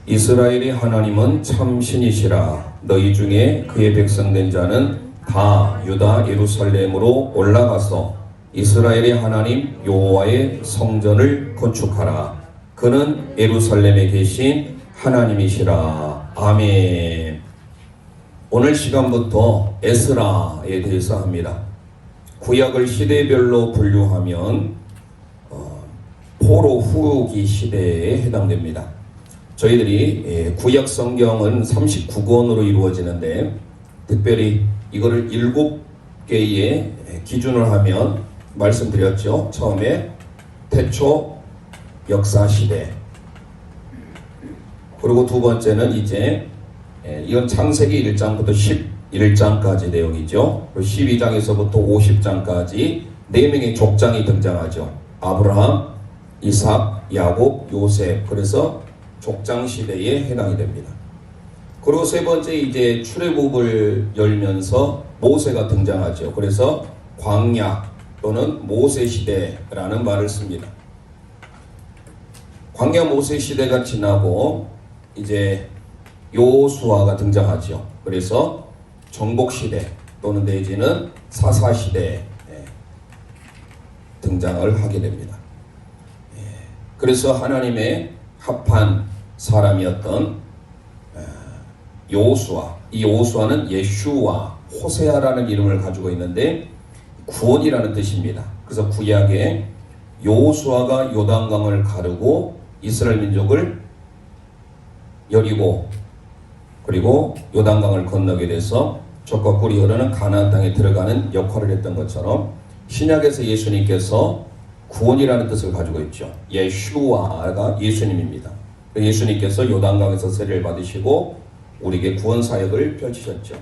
이스라엘의 하나님은 참 신이시라. 너희 중에 그의 백성된 자는 다 유다 예루살렘으로 올라가서 이스라엘의 하나님 여호와의 성전을 건축하라. 그는 예루살렘에 계신 하나님이시라. 아멘. 오늘 시간부터 에스라에 대해서 합니다. 구약을 시대별로 분류하면 포로 후기 시대에 해당됩니다. 저희들이 구약 성경은 39권으로 이루어지는데 특별히 이거를 7개의 기준을 하면 말씀드렸죠. 처음에 태초 역사시대, 그리고 두 번째는 이제 이건 창세기 1장부터 11장까지 내용이죠. 12장에서부터 50장까지 4명의 족장이 등장하죠. 아브라함, 이삭, 야곱, 요셉. 그래서 족장 시대에 해당이 됩니다. 그리고 세 번째 이제 출애굽을 열면서 모세가 등장하죠. 그래서 광야 또는 모세 시대라는 말을 씁니다. 광야 모세 시대가 지나고 이제 여호수아가 등장하죠. 그래서 정복 시대 또는 내지는 사사 시대에 등장을 하게 됩니다. 그래서 하나님의 합한 사람이었던 여호수아, 이 여호수아는 예슈와 호세아라는 이름을 가지고 있는데 구원이라는 뜻입니다. 그래서 구약에 여호수아가 요단강을 가르고 이스라엘 민족을 여리고 그리고 요단강을 건너게 돼서 젖과 꿀이 흐르는 가나안 땅에 들어가는 역할을 했던 것처럼 신약에서 예수님께서 구원이라는 뜻을 가지고 있죠. 예슈아가 예수님입니다. 예수님께서 요단강에서 세례를 받으시고 우리에게 구원 사역을 펼치셨죠.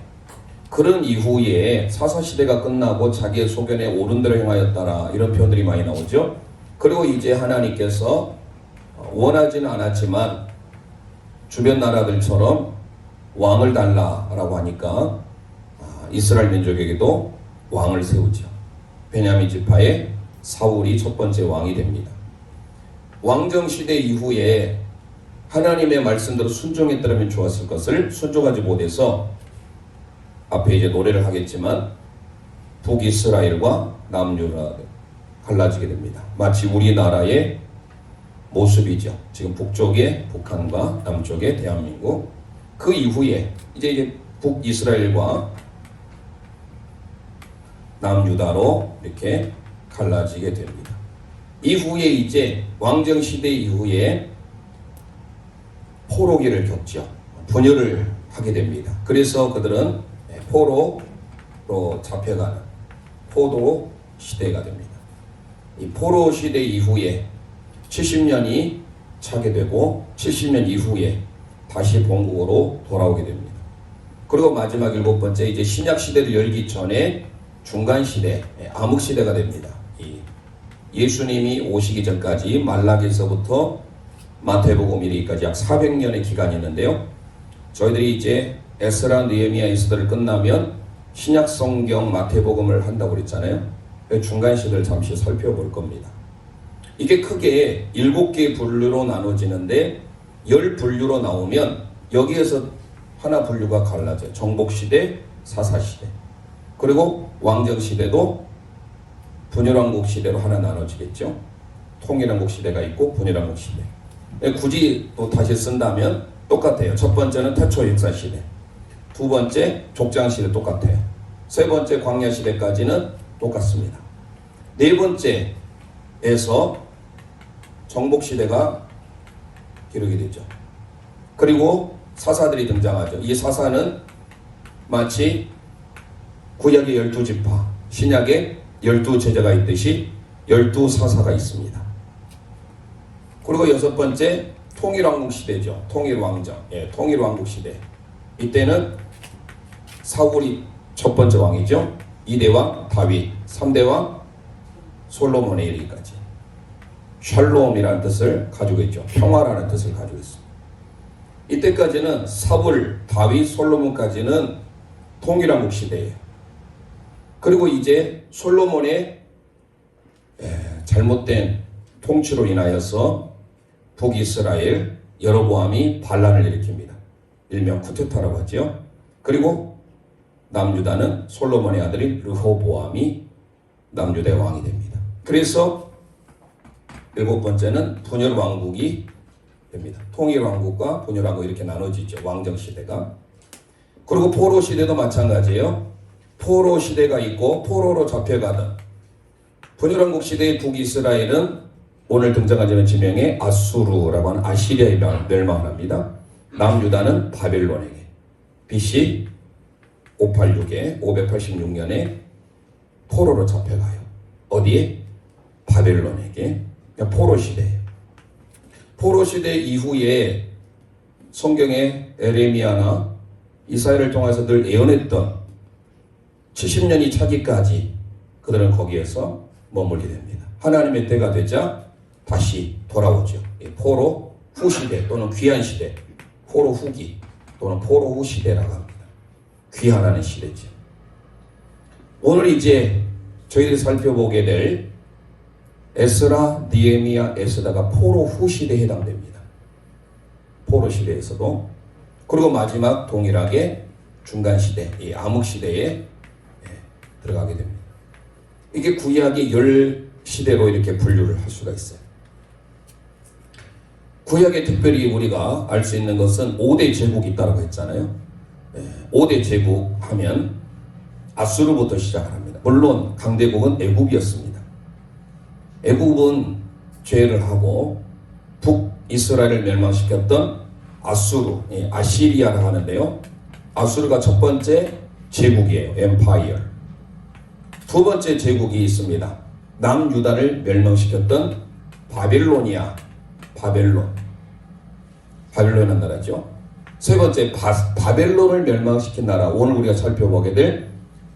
그런 이후에 사사시대가 끝나고 자기의 소견에 옳은 대로 행하였다라 이런 표현들이 많이 나오죠. 그리고 이제 하나님께서 원하지는 않았지만 주변 나라들처럼 왕을 달라라고 하니까 이스라엘 민족에게도 왕을 세우죠. 베냐민 지파의 사울이 첫 번째 왕이 됩니다. 왕정시대 이후에 하나님의 말씀대로 순종했더라면 좋았을 것을 순종하지 못해서 앞에 이제 노래를 하겠지만 북이스라엘과 남유다가 갈라지게 됩니다. 마치 우리나라의 모습이죠. 지금 북쪽에 북한과 남쪽에 대한민국. 그 이후에 이제 북이스라엘과 남유다로 이렇게 갈라지게 됩니다. 이후에 이제 왕정시대 이후에 포로기를 겪죠. 분열을 하게 됩니다. 그래서 그들은 포로로 잡혀가는 포로 시대가 됩니다. 이 포로 시대 이후에 70년이 차게 되고 70년 이후에 다시 본국으로 돌아오게 됩니다. 그리고 마지막 7번째 이제 신약 시대를 열기 전에 중간 시대, 암흑 시대가 됩니다. 예수님이 오시기 전까지 말라기에서부터 마태복음 이르기까지 약 400년의 기간이 있는데요. 저희들이 이제 에스라, 느헤미야, 에스더를 끝나면 신약 성경 마태복음을 한다고 그랬잖아요. 중간 시대를 잠시 살펴볼 겁니다. 이게 크게 7개의 분류로 나눠지는데 10분류로 나오면 여기에서 하나 분류가 갈라져요. 정복시대, 사사시대. 그리고 왕정시대도 분열왕국 시대로 하나 나눠지겠죠. 통일왕국 시대가 있고 분열왕국 시대. 굳이 또 다시 쓴다면 똑같아요. 첫 번째는 태초 역사시대, 두 번째 족장시대 똑같아요. 세 번째 광야시대까지는 똑같습니다. 네 번째에서 정복시대가 기록이 되죠. 그리고 사사들이 등장하죠. 이 사사는 마치 구약의 12지파, 신약의 12제자가 있듯이 12사사가 있습니다. 그리고 6번째 통일왕국 시대죠. 통일왕정, 통일왕국 시대. 이때는 사울이 첫 번째 왕이죠. 2대 왕 다윗, 3대 왕 솔로몬에 이르기까지. 샬롬이라는 뜻을 가지고 있죠. 평화라는 뜻을 가지고 있습니다. 이때까지는 사울, 다윗, 솔로몬까지는 통일왕국 시대예요. 그리고 이제 솔로몬의 잘못된 통치로 인하여서 북이스라엘, 여로보암이 반란을 일으킵니다. 일명 쿠데타라고 하죠. 그리고 남유다는 솔로몬의 아들인 르호보암이 남유다의 왕이 됩니다. 그래서 일곱 번째는 분열 왕국이 됩니다. 통일 왕국과 분열 왕국 이렇게 나눠지죠. 왕정 시대가. 그리고 포로 시대도 마찬가지예요. 포로 시대가 있고 포로로 잡혀가던 분열 왕국 시대의 북이스라엘은 오늘 등장하는 지명의 아수르라고 하는 아시리아에 멸망을 합니다. 남유다는 바벨론에게 BC 586년에 포로로 잡혀가요. 어디에? 바벨론에게. 포로 시대예요. 포로 시대 이후에 성경의 에레미야나 이사야를 통해서 늘 예언했던 70년이 차기까지 그들은 거기에서 머물게 됩니다. 하나님의 때가 되자 다시 돌아오죠. 포로 후 시대 또는 귀한 시대, 포로 후기 또는 포로 후 시대라고 합니다. 귀환하는 시대죠. 오늘 이제 저희들이 살펴보게 될 에스라, 느헤미야, 에스더가 포로 후 시대에 해당됩니다. 포로 시대에서도. 그리고 마지막 동일하게 중간 시대, 이 암흑 시대에 들어가게 됩니다. 이게 구약의 10시대로 이렇게 분류를 할 수가 있어요. 구약에 특별히 우리가 알 수 있는 것은 5대 제국이 있다고 했잖아요. 5대 제국 하면 아수르부터 시작을 합니다. 물론 강대국은 애굽이었습니다. 애굽은 죄를 하고 북이스라엘을 멸망시켰던 아수르, 아시리아라고 하는데요. 아수르가 첫 번째 제국이에요. 엠파이어. 두 번째 제국이 있습니다. 남유다를 멸망시켰던 바벨로니아, 바벨론이라는 나라죠. 세 번째 바벨론을 멸망시킨 나라, 오늘 우리가 살펴보게 될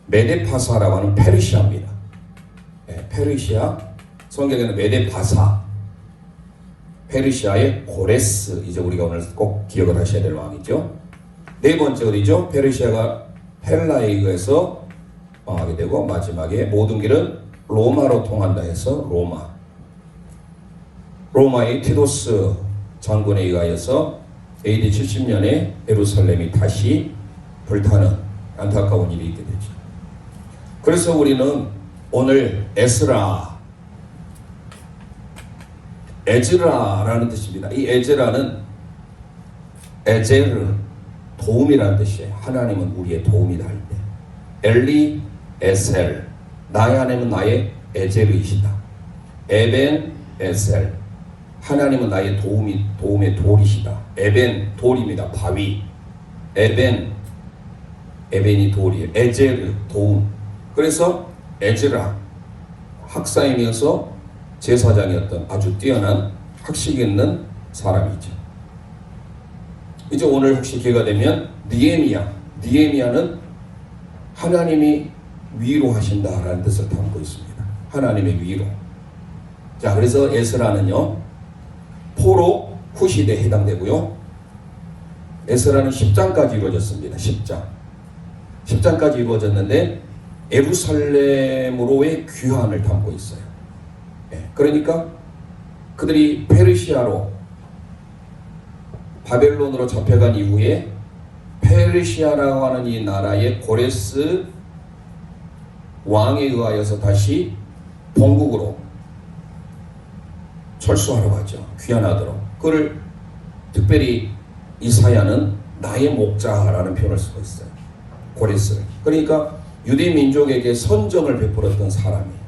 메데파사라고 하는 페르시아입니다. 페르시아, 성경에는 메데파사, 페르시아의 고레스, 이제 우리가 오늘 꼭 기억을 하셔야 될 왕이죠. 네 번째 어디죠? 페르시아가 헬라에 의해서 망하게 되고 마지막에 모든 길은 로마로 통한다 해서 로마의 티도스 장군에 의하여서 AD 70년에 예루살렘이 다시 불타는 안타까운 일이 있게 되죠. 그래서 우리는 오늘 에즈라라는 뜻입니다. 이 에즈라는 에제르, 도움이라는 뜻이에요. 하나님은 우리의 도움이다 할 때. 엘리 에셀, 나의 하나님은 나의 에제르이시다. 에벤 에셀, 하나님은 나의 도움의 돌이시다. 에벤, 돌입니다. 바위. 에벤이 돌이에요. 에제르, 도움. 그래서 에즈라, 학사이면서 제사장이었던 아주 뛰어난 학식 있는 사람이죠. 이제 오늘 혹시 기회가 되면 느헤미야는 하나님이 위로하신다라는 뜻을 담고 있습니다. 하나님의 위로. 자, 그래서 에스라는요, 포로 후 시대에 해당되고요. 에스라는 10장까지 이루어졌습니다. 10장까지 이루어졌는데 예루살렘으로의 귀환을 담고 있어요. 그러니까 그들이 페르시아로 바벨론으로 잡혀간 이후에 페르시아라고 하는 이 나라의 고레스 왕에 의하여서 다시 본국으로 철수하러 가죠. 귀환하도록. 그걸 특별히 이사야는 나의 목자라는 표현을 쓰고 있어요. 고레스를. 그러니까 유대 민족에게 선정을 베풀었던 사람이에요.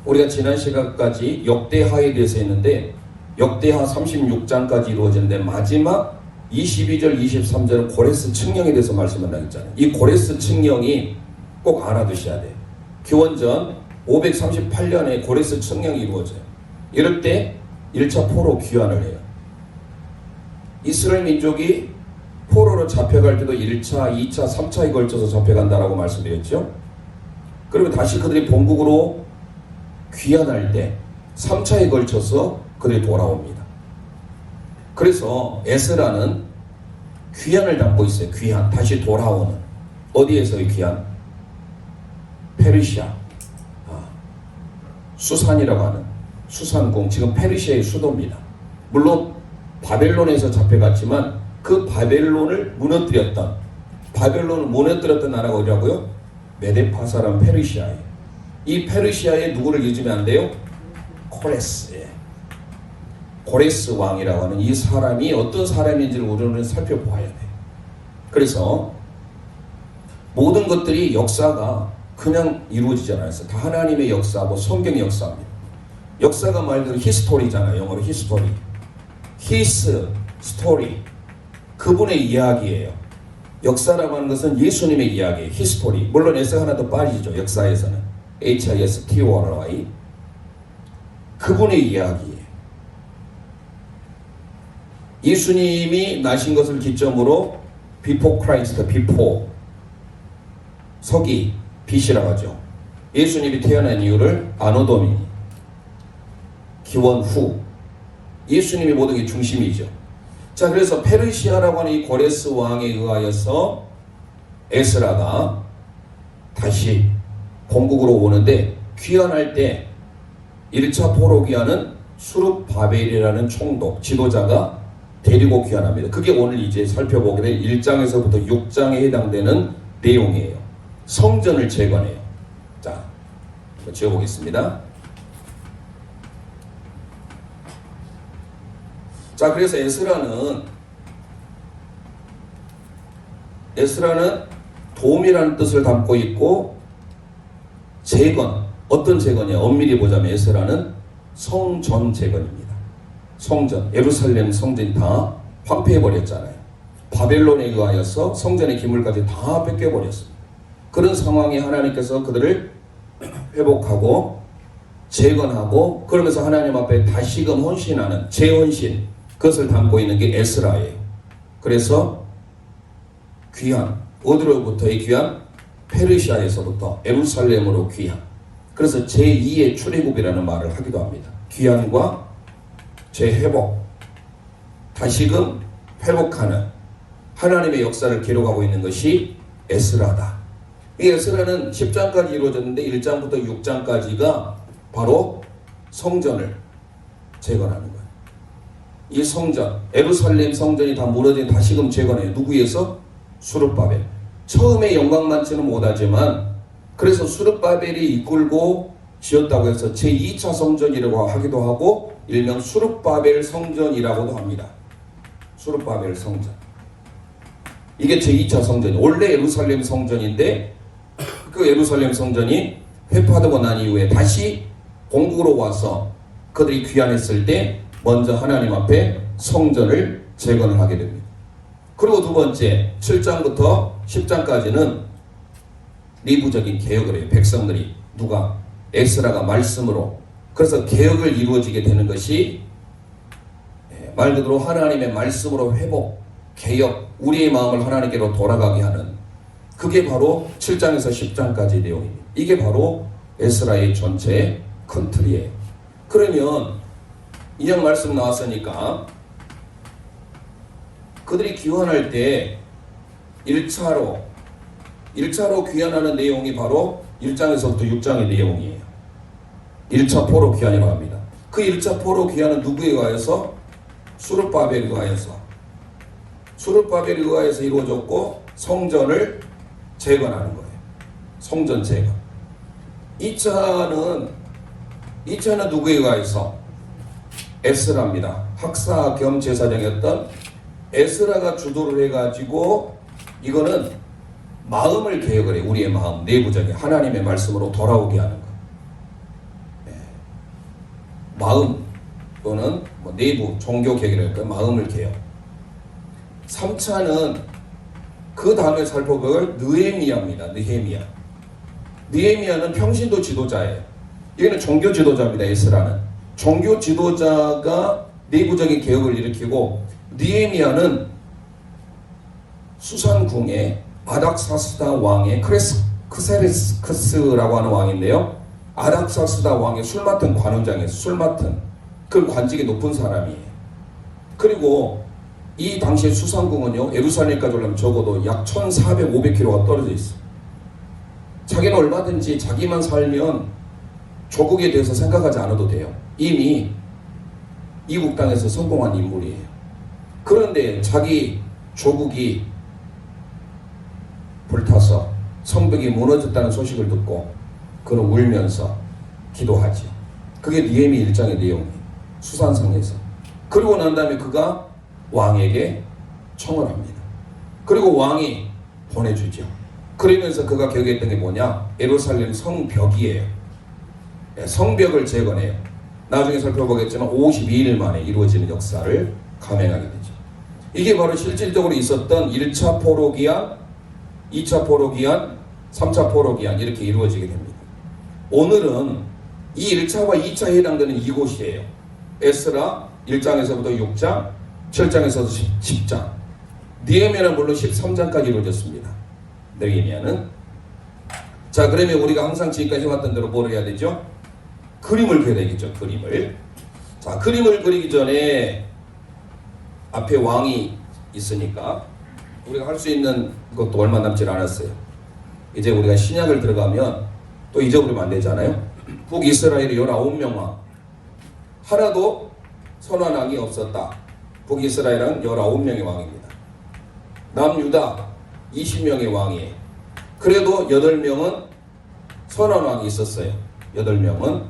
우리가 지난 시간까지 역대하에 대해서 했는데 역대하 36장까지 이루어졌는데 마지막 22절, 23절은 고레스 칙령에 대해서 말씀을 나눴잖아요. 이 고레스 칙령이 꼭 알아두셔야 돼요. 기원전 538년에 고레스 칙령이 이루어져요. 이럴 때 1차 포로 귀환을 해요. 이스라엘 민족이 포로로 잡혀갈 때도 1차, 2차, 3차에 걸쳐서 잡혀간다라고 말씀드렸죠. 그리고 다시 그들이 본국으로 귀환할 때 3차에 걸쳐서 그들이 돌아옵니다. 그래서 에스라는 귀환을 담고 있어요. 귀환, 다시 돌아오는. 어디에서의 귀환? 페르시아, 수산이라고 하는 수산궁, 지금 페르시아의 수도입니다. 물론 바벨론에서 잡혀갔지만 그 바벨론을 무너뜨렸던 나라가 어디라고요? 메데파사라는 페르시아예요. 이 페르시아에 누구를 잊으면 안 돼요? 코레스. 고레스 왕이라고 하는 이 사람이 어떤 사람인지를 우리는 살펴보아야 돼요. 그래서 모든 것들이 역사가 그냥 이루어지지 않았어요. 다 하나님의 역사, 성경의 역사입니다. 역사가 말 그대로 히스토리잖아요. 영어로 히스토리. His story. 그분의 이야기예요. 역사라고 하는 것은 예수님의 이야기예요. 히스토리. 물론 S 하나 더 빠지죠. 역사에서는. HISTORY. 그분의 이야기예요. 예수님이 나신 것을 기점으로 before Christ, before 서기, BC라고 하죠. 예수님이 태어난 이유를 아노도미, 기원 후. 예수님이 모든 게 중심이죠. 자, 그래서 페르시아라고 하는 이 고레스 왕에 의하여서 에스라가 다시 본국으로 오는데 귀환할 때 1차 포로 귀환은 수룹바벨이라는 총독, 지도자가 데리고 귀환합니다. 그게 오늘 이제 살펴보게 될 1장에서부터 6장에 해당되는 내용이에요. 성전을 재건해요. 자, 지어보겠습니다. 자, 그래서 에스라는 도움이라는 뜻을 담고 있고 재건, 어떤 재건이야? 엄밀히 보자면 에스라는 성전 재건입니다. 성전, 예루살렘 성전이 다 황폐해버렸잖아요. 바벨론에 의하여서 성전의 기물까지 다 뺏겨버렸습니다. 그런 상황에 하나님께서 그들을 회복하고 재건하고 그러면서 하나님 앞에 다시금 헌신하는 재헌신, 그것을 담고 있는 게 에스라예요. 그래서 귀환, 어디로부터의 귀환? 페르시아에서부터 예루살렘으로 귀환. 그래서 제2의 출애굽이라는 말을 하기도 합니다. 귀환과 재회복, 다시금 회복하는 하나님의 역사를 기록하고 있는 것이 에스라다. 이 에스라는 10장까지 이루어졌는데 1장부터 6장까지가 바로 성전을 재건하는 거예요. 이 성전, 예루살렘 성전이 다 무너진 다시금 재건해요. 누구에서? 수룹바벨. 처음에 영광 많지는 못하지만 그래서 수룹바벨이 이끌고 지었다고 해서 제2차 성전이라고 하기도 하고 일명 수룹바벨 성전이라고도 합니다. 수룹바벨 성전. 이게 제2차 성전이 원래 예루살렘 성전인데 그 예루살렘 성전이 회파되고 난 이후에 다시 본국으로 와서 그들이 귀환했을 때 먼저 하나님 앞에 성전을 재건을 하게 됩니다. 그리고 두 번째 7장부터 10장까지는 내부적인 개혁을 해요. 백성들이 누가? 에스라가 말씀으로. 그래서 개혁을 이루어지게 되는 것이 말 그대로 하나님의 말씀으로 회복, 개혁, 우리의 마음을 하나님께로 돌아가게 하는 그게 바로 7장에서 10장까지의 내용입니다. 이게 바로 에스라의 전체의 큰 틀이에요. 그러면 이형 말씀 나왔으니까 그들이 귀환할 때 1차로 귀환하는 내용이 바로 1장에서부터 6장의 내용이에요. 1차 포로 귀환이라고 합니다. 그 1차 포로 귀환은 누구에 의하여서? 수룹바벨에 의하여서 이루어졌고 성전을 재건하는 거예요. 성전 재건. 2차는 누구에 의하여서? 에스라입니다. 학사 겸 제사장이었던 에스라가 주도를 해가지고 이거는 마음을 개혁을 해요. 우리의 마음, 내부적인 하나님의 말씀으로 돌아오게 하는 거. 마음 또는 내부 종교 개혁이랄까 마음을 개혁. 3차는 그 다음에 살펴볼 느헤미야입니다. 느헤미야는 평신도 지도자예요. 얘는 종교 지도자입니다. 에스라는 종교 지도자가 내부적인 개혁을 일으키고 느헤미야는 수산궁의 아닥사스다 왕의 크세르스라고 하는 왕인데요. 아닥사스다 왕의 술 맡은 관원장이에요. 술 맡은 그 관직이 높은 사람이에요. 그리고 이 당시에 수산궁은요 예루살렘까지 오려면 적어도 약 1400-500km가 떨어져 있어요. 자기는 얼마든지 자기만 살면 조국에 대해서 생각하지 않아도 돼요. 이미 이국 땅에서 성공한 인물이에요. 그런데 자기 조국이 불타서 성벽이 무너졌다는 소식을 듣고 그는 울면서 기도하죠. 그게 느헤미야 1장의 내용이에요. 수산성에서. 그리고 난 다음에 그가 왕에게 청원합니다. 그리고 왕이 보내주죠. 그러면서 그가 계획했던 게 뭐냐? 예루살렘 성벽이에요. 성벽을 재건해요. 나중에 살펴보겠지만 52일 만에 이루어지는 역사를 감행하게 되죠. 이게 바로 실질적으로 있었던 1차 포로기한, 2차 포로기한, 3차 포로기한 이렇게 이루어지게 됩니다. 오늘은 이 1차와 2차에 해당되는 이곳이에요. 에스라 1장에서부터 6장, 7장에서도 10장. 느헤미야는 물론 13장까지 이루어졌습니다. 느헤미야는. 자, 그러면 우리가 항상 지금까지 해왔던 대로 뭘 해야 되죠? 그림을 그려야 되겠죠. 그림을. 자, 그림을 그리기 전에 앞에 왕이 있으니까 우리가 할 수 있는 것도 얼마 남지 않았어요. 이제 우리가 신약을 들어가면 또 잊어버리면 안 되잖아요. 북이스라엘의 19명 왕, 하나도 선한 왕이 없었다. 북이스라엘은 19명의 왕입니다. 남유다 20명의 왕이에요. 그래도 8명은 선한 왕이 있었어요. 8명은.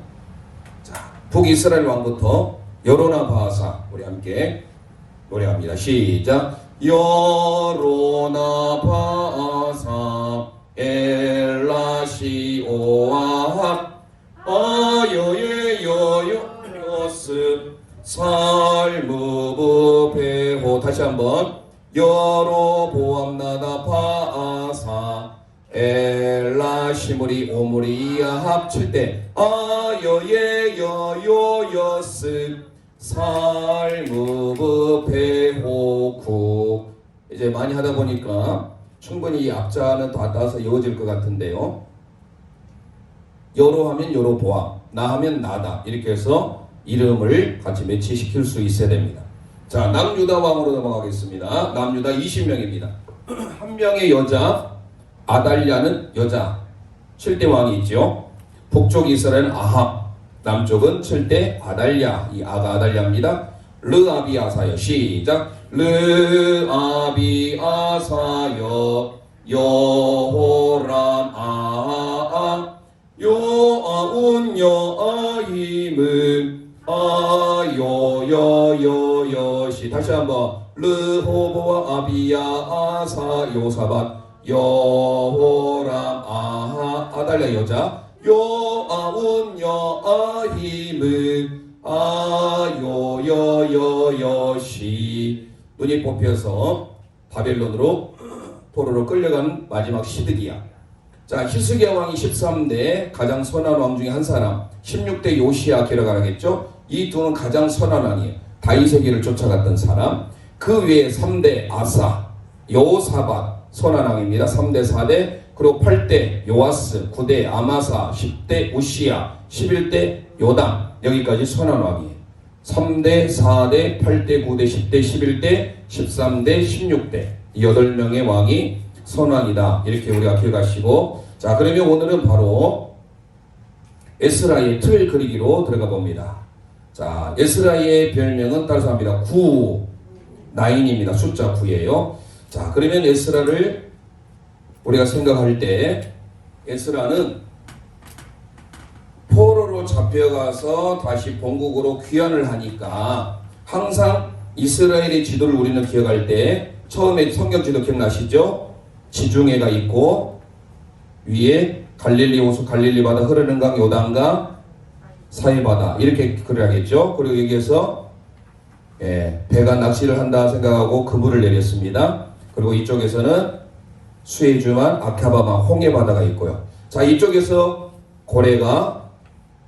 자, 북이스라엘 왕부터 여로나 바하사, 우리 함께 노래합니다. 시작. 여로나 바하사 엘라시오아 아여예 여요스 살무브 베호. 다시 한번. 여로보암나다 바아사 엘라시무리 오무리야 합칠 때 아여예 여요여스 살무브 베호쿠. 이제 많이 하다 보니까 충분히 이 앞자는 다 따서 이어질 것 같은데요. 여로 하면 여로보암, 나 하면 나다. 이렇게 해서 이름을 같이 매치시킬 수 있어야 됩니다. 자, 남유다 왕으로 넘어가겠습니다. 남유다 20명입니다. 한 명의 여자, 아달랴는 여자, 7대 왕이 있죠. 북쪽 이스라엘은 아합, 남쪽은 7대 아달랴, 이 아가 아달랴입니다. 르아비아사여. 시작. 르아비아사여 여호람 아아 요아운 여아힘은 아요여여여시. 다시 한번. 르호보와 아비야 아사 요사밭 여호람 아하 아달랴 여자 요아운 여아힘은 아요여여여시. 눈이 뽑혀서 바벨론으로 포로로 끌려간 마지막 시드기야. 자, 히스기야 왕이 13대 가장 선한 왕 중에 한 사람, 16대 요시야 기록하겠죠. 이 두는 가장 선한 왕이에요. 다윗에게를 쫓아갔던 사람. 그 외에 3대 아사, 여호사밧 선한 왕입니다. 3대 4대, 그리고 8대 요아스, 9대 아마사, 10대 우시야, 11대 요담. 여기까지 선한 왕이에요. 3대 4대 8대 9대 10대 11대 13대 16대 이 8명의 왕이 선왕이다. 이렇게 우리가 기억하시고, 자, 그러면 오늘은 바로 에스라의 틀 그리기로 들어가 봅니다. 자, 에스라의 별명은 따라서 합니다. 9, 9입니다. 숫자 9예요. 자, 그러면 에스라를 우리가 생각할 때 에스라는 포로로 잡혀가서 다시 본국으로 귀환을 하니까 항상 이스라엘의 지도를 우리는 기억할 때 처음에 성경 지도 기억나시죠? 지중해가 있고 위에 갈릴리 호수, 갈릴리 바다, 흐르는 강, 요단강, 사해바다 이렇게 그려야겠죠. 그리고 여기에서 배가 낚시를 한다 생각하고 그물을 내렸습니다. 그리고 이쪽에서는 수에주만, 아카바마, 홍해바다가 있고요. 자, 이쪽에서 고래가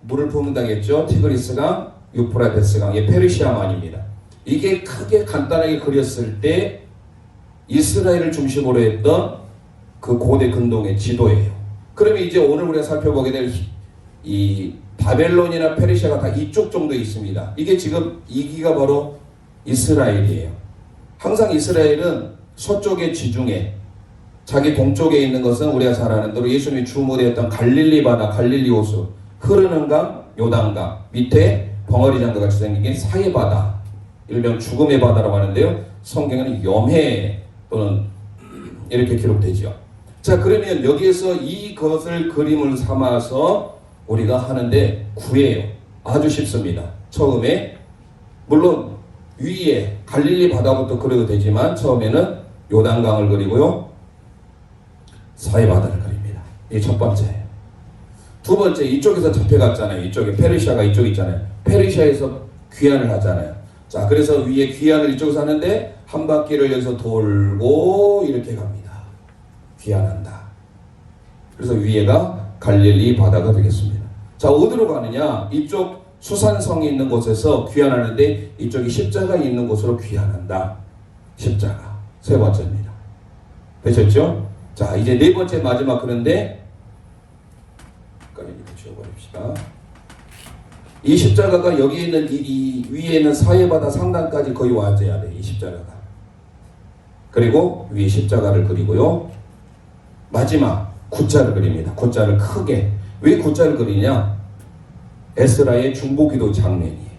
물을 품는다겠죠. 티그리스강, 유프라테스강, 페르시아만입니다. 이게 크게 간단하게 그렸을 때 이스라엘을 중심으로 했던 그 고대 근동의 지도예요. 그러면 이제 오늘 우리가 살펴보게 될 이 바벨론이나 페르시아가 다 이쪽 정도에 있습니다. 이게 지금 이기가 바로 이스라엘이에요. 항상 이스라엘은 서쪽의 지중해, 자기 동쪽에 있는 것은 우리가 잘 아는 대로 예수님이 주무대했던 갈릴리 바다, 갈릴리 호수, 흐르는 강, 요단강, 밑에 벙어리 장도 같이 생긴 게 사해바다, 일명 죽음의 바다라고 하는데요. 성경에는 염해 또는 이렇게 기록되죠. 자, 그러면 여기에서 이것을 그림을 삼아서 우리가 하는데 구해요. 아주 쉽습니다. 처음에 물론 위에 갈릴리 바다부터 그려도 되지만 처음에는 요단강을 그리고요. 사해 바다를 그립니다. 이게 첫 번째예요. 두 번째, 이쪽에서 잡혀갔잖아요. 이쪽에 페르시아가 이쪽 있잖아요. 페르시아에서 귀환을 하잖아요. 자, 그래서 위에 귀환을 이쪽에서 하는데 한 바퀴를 여기서 돌고 이렇게 갑니다. 귀환한다. 그래서 위에가 갈릴리 바다가 되겠습니다. 자, 어디로 가느냐? 이쪽 수산성이 있는 곳에서 귀환하는데 이쪽이 십자가 있는 곳으로 귀환한다. 십자가. 세 번째입니다. 되셨죠? 자, 이제 네 번째 마지막 그런데 지워버립시다. 이 십자가가 여기 있는 이 위에 있는 사해바다 상단까지 거의 와줘야 돼. 이 십자가가. 그리고 위에 십자가를 그리고요. 마지막 굿자를 그립니다. 굿자를 크게. 왜 굿자를 그리냐? 에스라의 중보기도 장면이에요.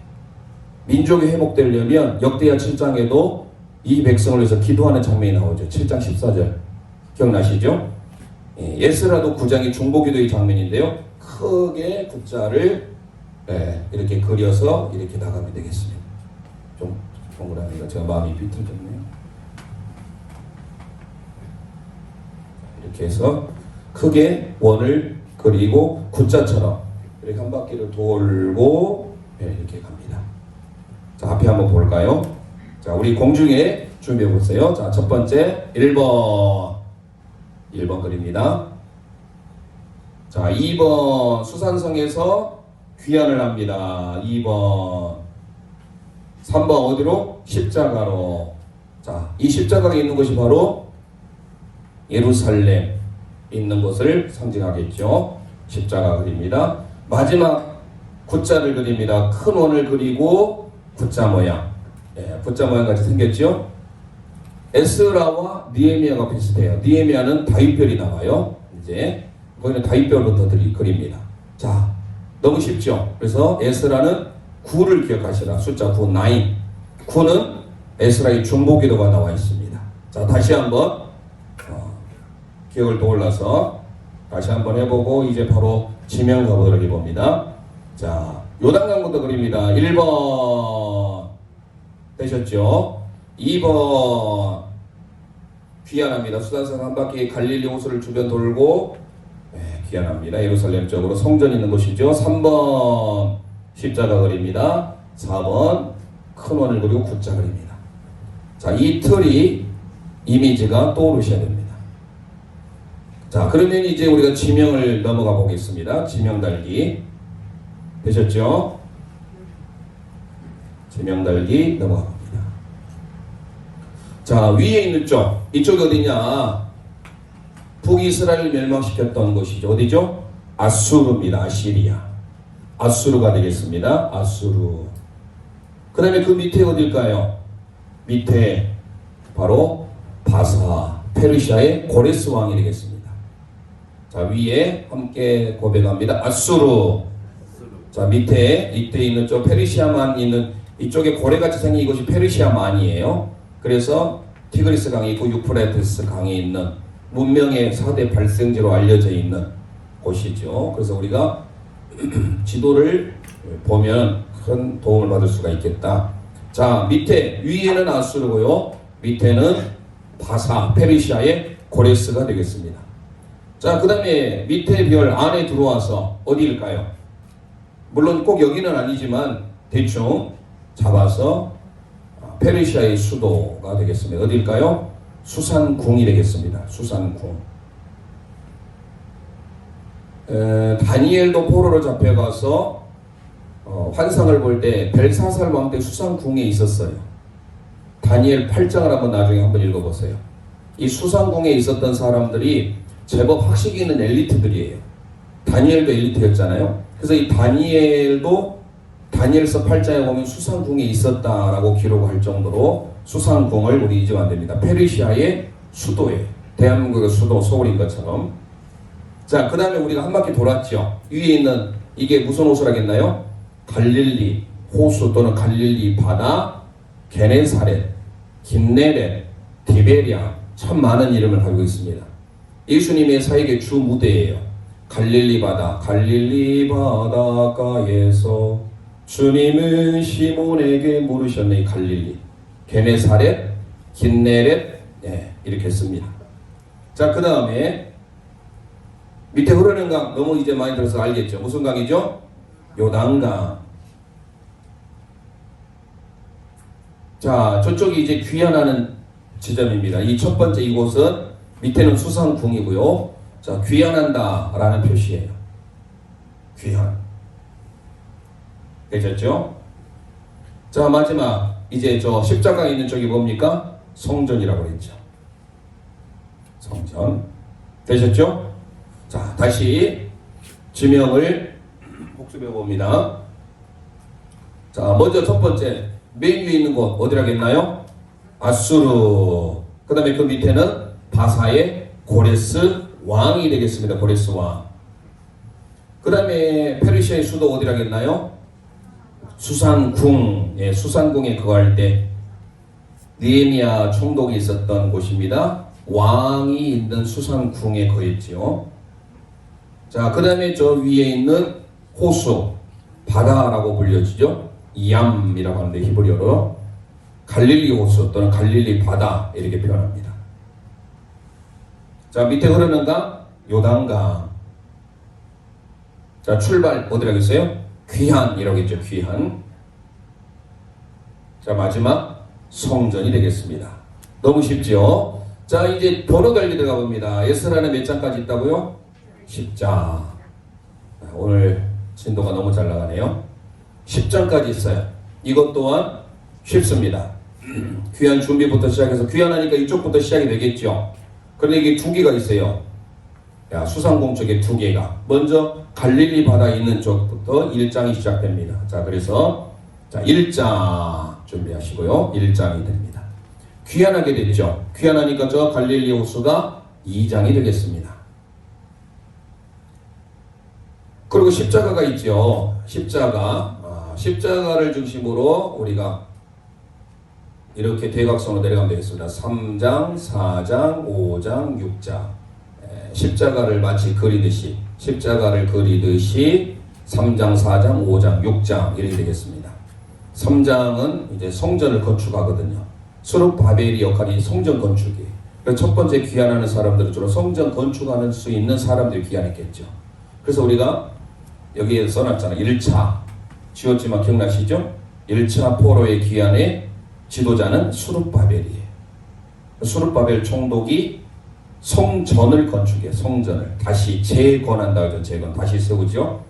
민족이 회복되려면 역대하 7장에도 이 백성을 위해서 기도하는 장면이 나오죠. 7장 14절 기억나시죠? 에스라도 9장이 중보기도의 장면인데요. 크게 굿자를 이렇게 그려서 이렇게 나가면 되겠습니다. 좀 동그라미가 제가 마음이 비틀졌네요. 이렇게 해서 크게 원을 그리고 굿자처럼 이렇게 한 바퀴를 돌고 이렇게 갑니다. 자, 앞에 한번 볼까요? 자, 우리 공중에 준비해 보세요. 자, 첫 번째 1번 그립니다. 자, 2번 수산성에서 귀환을 합니다. 2번 3번 어디로? 십자가로. 자, 이 십자가가 있는 곳이 바로 예루살렘 있는 곳을 상징하겠죠. 십자가 그립니다. 마지막 굿자를 그립니다. 큰 원을 그리고 굿자 모양. 굿자 모양 같이 생겼죠. 에스라와 느헤미야가 비슷해요. 느헤미야는 다윗별이 나와요. 이제 거기는 다윗별부터 그립니다. 자, 너무 쉽죠. 그래서 에스라는 9를 기억하시라. 숫자 9, 9는 에스라의 중보기도가 나와 있습니다. 자, 다시 한번 기억을 떠올라서 다시 한번 해보고 이제 바로 지명 가보도록 해봅니다. 자, 요단강부터 그립니다. 1번 되셨죠? 2번 귀환합니다. 수단성 한 바퀴 갈릴리 호수를 주변 돌고 귀환합니다. 예루살렘 쪽으로 성전 있는 곳이죠. 3번 십자가 그립니다. 4번 큰 원을 그리고 굿자 그립니다. 자, 이 틀이 이미지가 떠오르셔야 됩니다. 자, 그러면 이제 우리가 지명을 넘어가 보겠습니다. 지명 달기 되셨죠? 지명 달기 넘어가 봅니다. 자, 위에 있는 쪽, 이쪽이 어디냐? 북이스라엘을 멸망시켰던 곳이죠. 어디죠? 아수르입니다. 아시리아. 아수르가 되겠습니다. 아수르. 그 다음에 그 밑에 어딜까요? 밑에 바로 바사, 페르시아의 고레스 왕이 되겠습니다. 자, 위에 함께 고백합니다. 아수르. 자, 밑에 있는 쪽 페르시아만 있는 이쪽에 고래같이 생긴 이곳이 페르시아만이에요. 그래서 티그리스 강이 있고 유프라테스 강이 있는 문명의 4대 발생지로 알려져 있는 곳이죠. 그래서 우리가 지도를 보면 큰 도움을 받을 수가 있겠다. 자, 위에는 아수르고요. 밑에는 바사, 페르시아의 고레스가 되겠습니다. 자, 그 다음에 밑에 별 안에 들어와서 어디일까요? 물론 꼭 여기는 아니지만 대충 잡아서 페르시아의 수도가 되겠습니다. 어디일까요? 수산궁이 되겠습니다. 수산궁. 다니엘도 포로로 잡혀가서 환상을 볼 때 벨사살 왕 때 수산궁에 있었어요. 다니엘 8장을 나중에 한번 읽어보세요. 이 수산궁에 있었던 사람들이 제법 학식이 있는 엘리트들이에요. 다니엘도 엘리트였잖아요. 그래서 이 다니엘도 다니엘서 8장에 보면 수산궁에 있었다라고 기록할 정도로 수산궁을 우리 잊으면 안 됩니다. 페르시아의 수도예요. 대한민국의 수도 서울인 것처럼. 자, 그 다음에 우리가 한 바퀴 돌았죠. 위에 있는 이게 무슨 호수라겠나요? 갈릴리 호수 또는 갈릴리 바다, 게네사렛. 긴네렛, 디베랴 참 많은 이름을 가지고 있습니다. 예수님의 사역의 주 무대예요. 갈릴리 바닷가에서 주님은 시몬에게 물으셨네. 갈릴리, 게네사렛, 긴네렛, 이렇게 씁니다. 자, 그 다음에 밑에 흐르는 강, 너무 이제 많이 들어서 알겠죠? 무슨 강이죠? 요단강. 자, 저쪽이 이제 귀환하는 지점입니다. 이 첫 번째 이곳은 밑에는 수상궁이고요. 자, 귀환한다 라는 표시예요. 귀환. 되셨죠? 자, 마지막 이제 저 십자가 있는 쪽이 뭡니까? 성전이라고 그랬죠. 성전. 되셨죠? 자, 다시 지명을 복습해 봅니다. 자, 먼저 첫 번째 맨 위에 있는 곳 어디라겠나요? 아수르. 그 다음에 그 밑에는 바사의 고레스 왕이 되겠습니다. 고레스 왕. 그 다음에 페르시아의 수도 어디라겠나요? 수산궁. 수산궁에 거할 때 느헤미야 총독이 있었던 곳입니다. 왕이 있는 수산궁에 거했지요. 자, 그 다음에 저 위에 있는 호수, 바다라고 불려지죠. 이암이라고 하는데 히브리어로 갈릴리 호수 또는 갈릴리 바다 이렇게 표현합니다. 자, 밑에 흐르는 강 요단강. 자, 출발 어디라겠어요? 귀환이라고 했죠. 귀환. 자, 마지막 성전이 되겠습니다. 너무 쉽죠? 자, 이제 번호 달리 들어가 봅니다. 에스라는 몇 장까지 있다고요? 10장. 오늘 진도가 너무 잘 나가네요. 10장까지 있어요. 이것 또한 쉽습니다. 귀환 준비부터 시작해서 귀환하니까 이쪽부터 시작이 되겠죠. 그런데 이게 두 개가 있어요. 수상궁 쪽에 두 개가. 먼저 갈릴리 바다 있는 쪽부터 1장이 시작됩니다. 자, 그래서 자, 1장 준비하시고요. 1장이 됩니다. 귀환하게 됐죠. 귀환하니까 저 갈릴리 호수가 2장이 되겠습니다. 그리고 십자가가 있죠. 십자가를 중심으로 우리가 이렇게 대각선으로 내려가면 되겠습니다. 3장, 4장, 5장, 6장. 십자가를 마치 그리듯이 3장, 4장, 5장, 6장 이렇게 되겠습니다. 3장은 이제 성전을 건축하거든요. 스룹바벨이 역할이 성전 건축이에요. 그래서 첫 번째 귀환하는 사람들은 주로 성전 건축하는 수 있는 사람들이 귀환했겠죠. 그래서 우리가 여기에 써놨잖아요. 1차 지웠지만 기억나시죠? 1차 포로의 귀환의 지도자는 스룹바벨이에요. 스룹바벨 총독이 성전을 건축해. 성전을 다시 재건한다 하죠. 재건 다시 세우죠.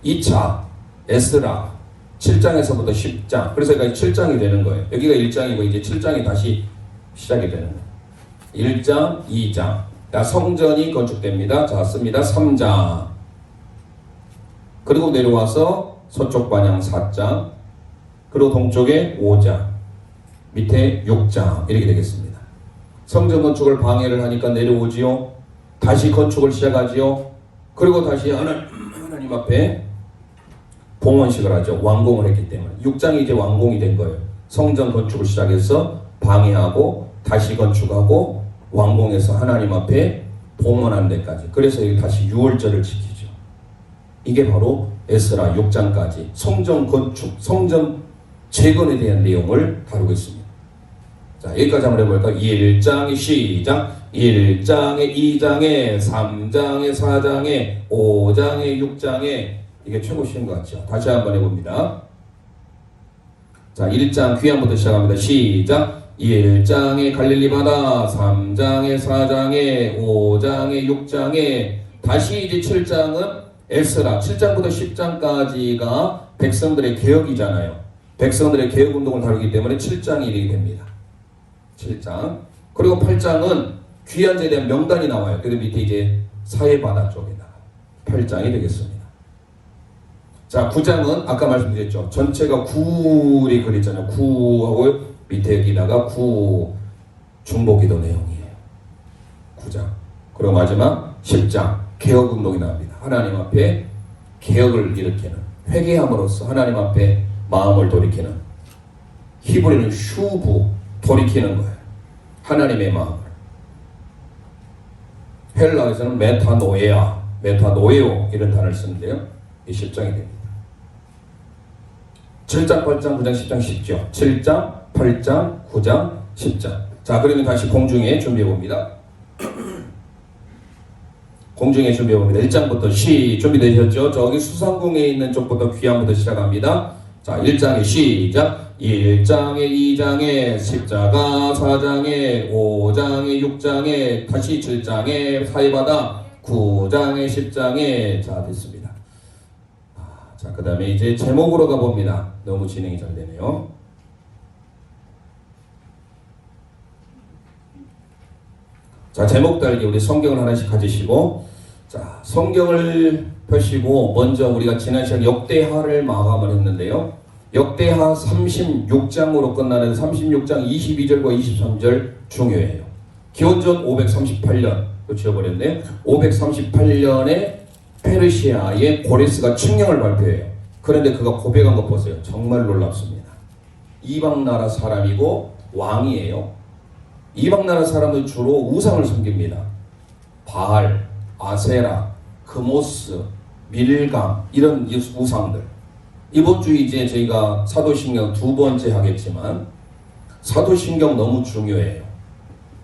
2차 에스라 7장에서부터 10장. 그래서 여기가 7장이 되는 거예요. 여기가 1장이고 이제 7장이 다시 시작이 되는 거예요. 1장, 2장. 자, 성전이 건축됩니다. 자, 씁니다. 3장. 그리고 내려와서 서쪽 반향 4장. 그리고 동쪽에 5장. 밑에 6장. 이렇게 되겠습니다. 성전 건축을 방해를 하니까 내려오지요. 다시 건축을 시작하지요. 그리고 다시 하나님 앞에 봉헌식을 하죠. 완공을 했기 때문에. 6장이 이제 완공이 된 거예요. 성전 건축을 시작해서 방해하고 다시 건축하고 완공해서 하나님 앞에 봉헌한 데까지. 그래서 여기 다시 유월절을 지키죠. 이게 바로 에스라 6장까지 성전 건축, 성전 재건에 대한 내용을 다루고 있습니다. 자, 여기까지 한번 해볼까요? 1장의 시작. 1장에 2장에 3장에 4장에 5장에 6장에 이게 최고 쉬운 것 같죠? 다시 한번 해봅니다. 자, 1장 귀환부터 시작합니다. 시작. 1장에 갈릴리 바다, 3장에 4장에 5장에 6장에 다시 이제 7장은 에스라 7장부터 10장까지가 백성들의 개혁이잖아요. 백성들의 개혁 운동을 다루기 때문에 7장이 이렇게 됩니다. 7장. 그리고 8장은 귀환자에 대한 명단이 나와요. 그리고 밑에 이제 사해바다 쪽에다가 8장이 되겠습니다. 자, 9장은 아까 말씀드렸죠. 전체가 구리 그랬잖아요. 구하고 밑에 여기다가 구 중보기도 내용이에요. 9장. 그리고 마지막 10장 개혁운동이 나옵니다. 하나님 앞에 개혁을 일으키는, 회개함으로써 하나님 앞에 마음을 돌이키는. 히브리는 슈브, 돌이키는 거예요. 하나님의 마음을. 헬라에서는 메타노에아, 메타노에오 이런 단어를 쓰는데요. 이 10장이 됩니다. 7장, 8장, 9장, 10장, 10죠. 7장, 8장, 9장, 10장. 자, 그러면 다시 공중에 준비해 봅니다. 공중에 준비해 봅니다. 1장부터 준비되셨죠? 저기 수상궁에 있는 쪽부터 귀함부터 시작합니다. 자, 1장에 시작. 1장에 2장에 10자가 4장에 5장에 6장에 다시 7장에 사이바다 9장에 10장에 자 됐습니다. 자, 그 다음에 이제 제목으로 가봅니다. 너무 진행이 잘 되네요. 자, 제목 달기 우리 성경을 하나씩 가지시고 자, 성경을 펴시고 먼저 우리가 지난 시간 역대하를 마감을 했는데요. 역대하 36장으로 끝나는 36장 22절과 23절 중요해요. 기원전 538년 또 지어버렸네요. 538년에 페르시아의 고레스가 칙령을 발표해요. 그런데 그가 고백한 것 보세요. 정말 놀랍습니다. 이방 나라 사람이고 왕이에요. 이방 나라 사람은 주로 우상을 섬깁니다. 바알, 아세라, 그모스, 밀감 이런 우상들. 이번 주 이제 저희가 사도신경 두 번째 하겠지만 사도신경 너무 중요해요.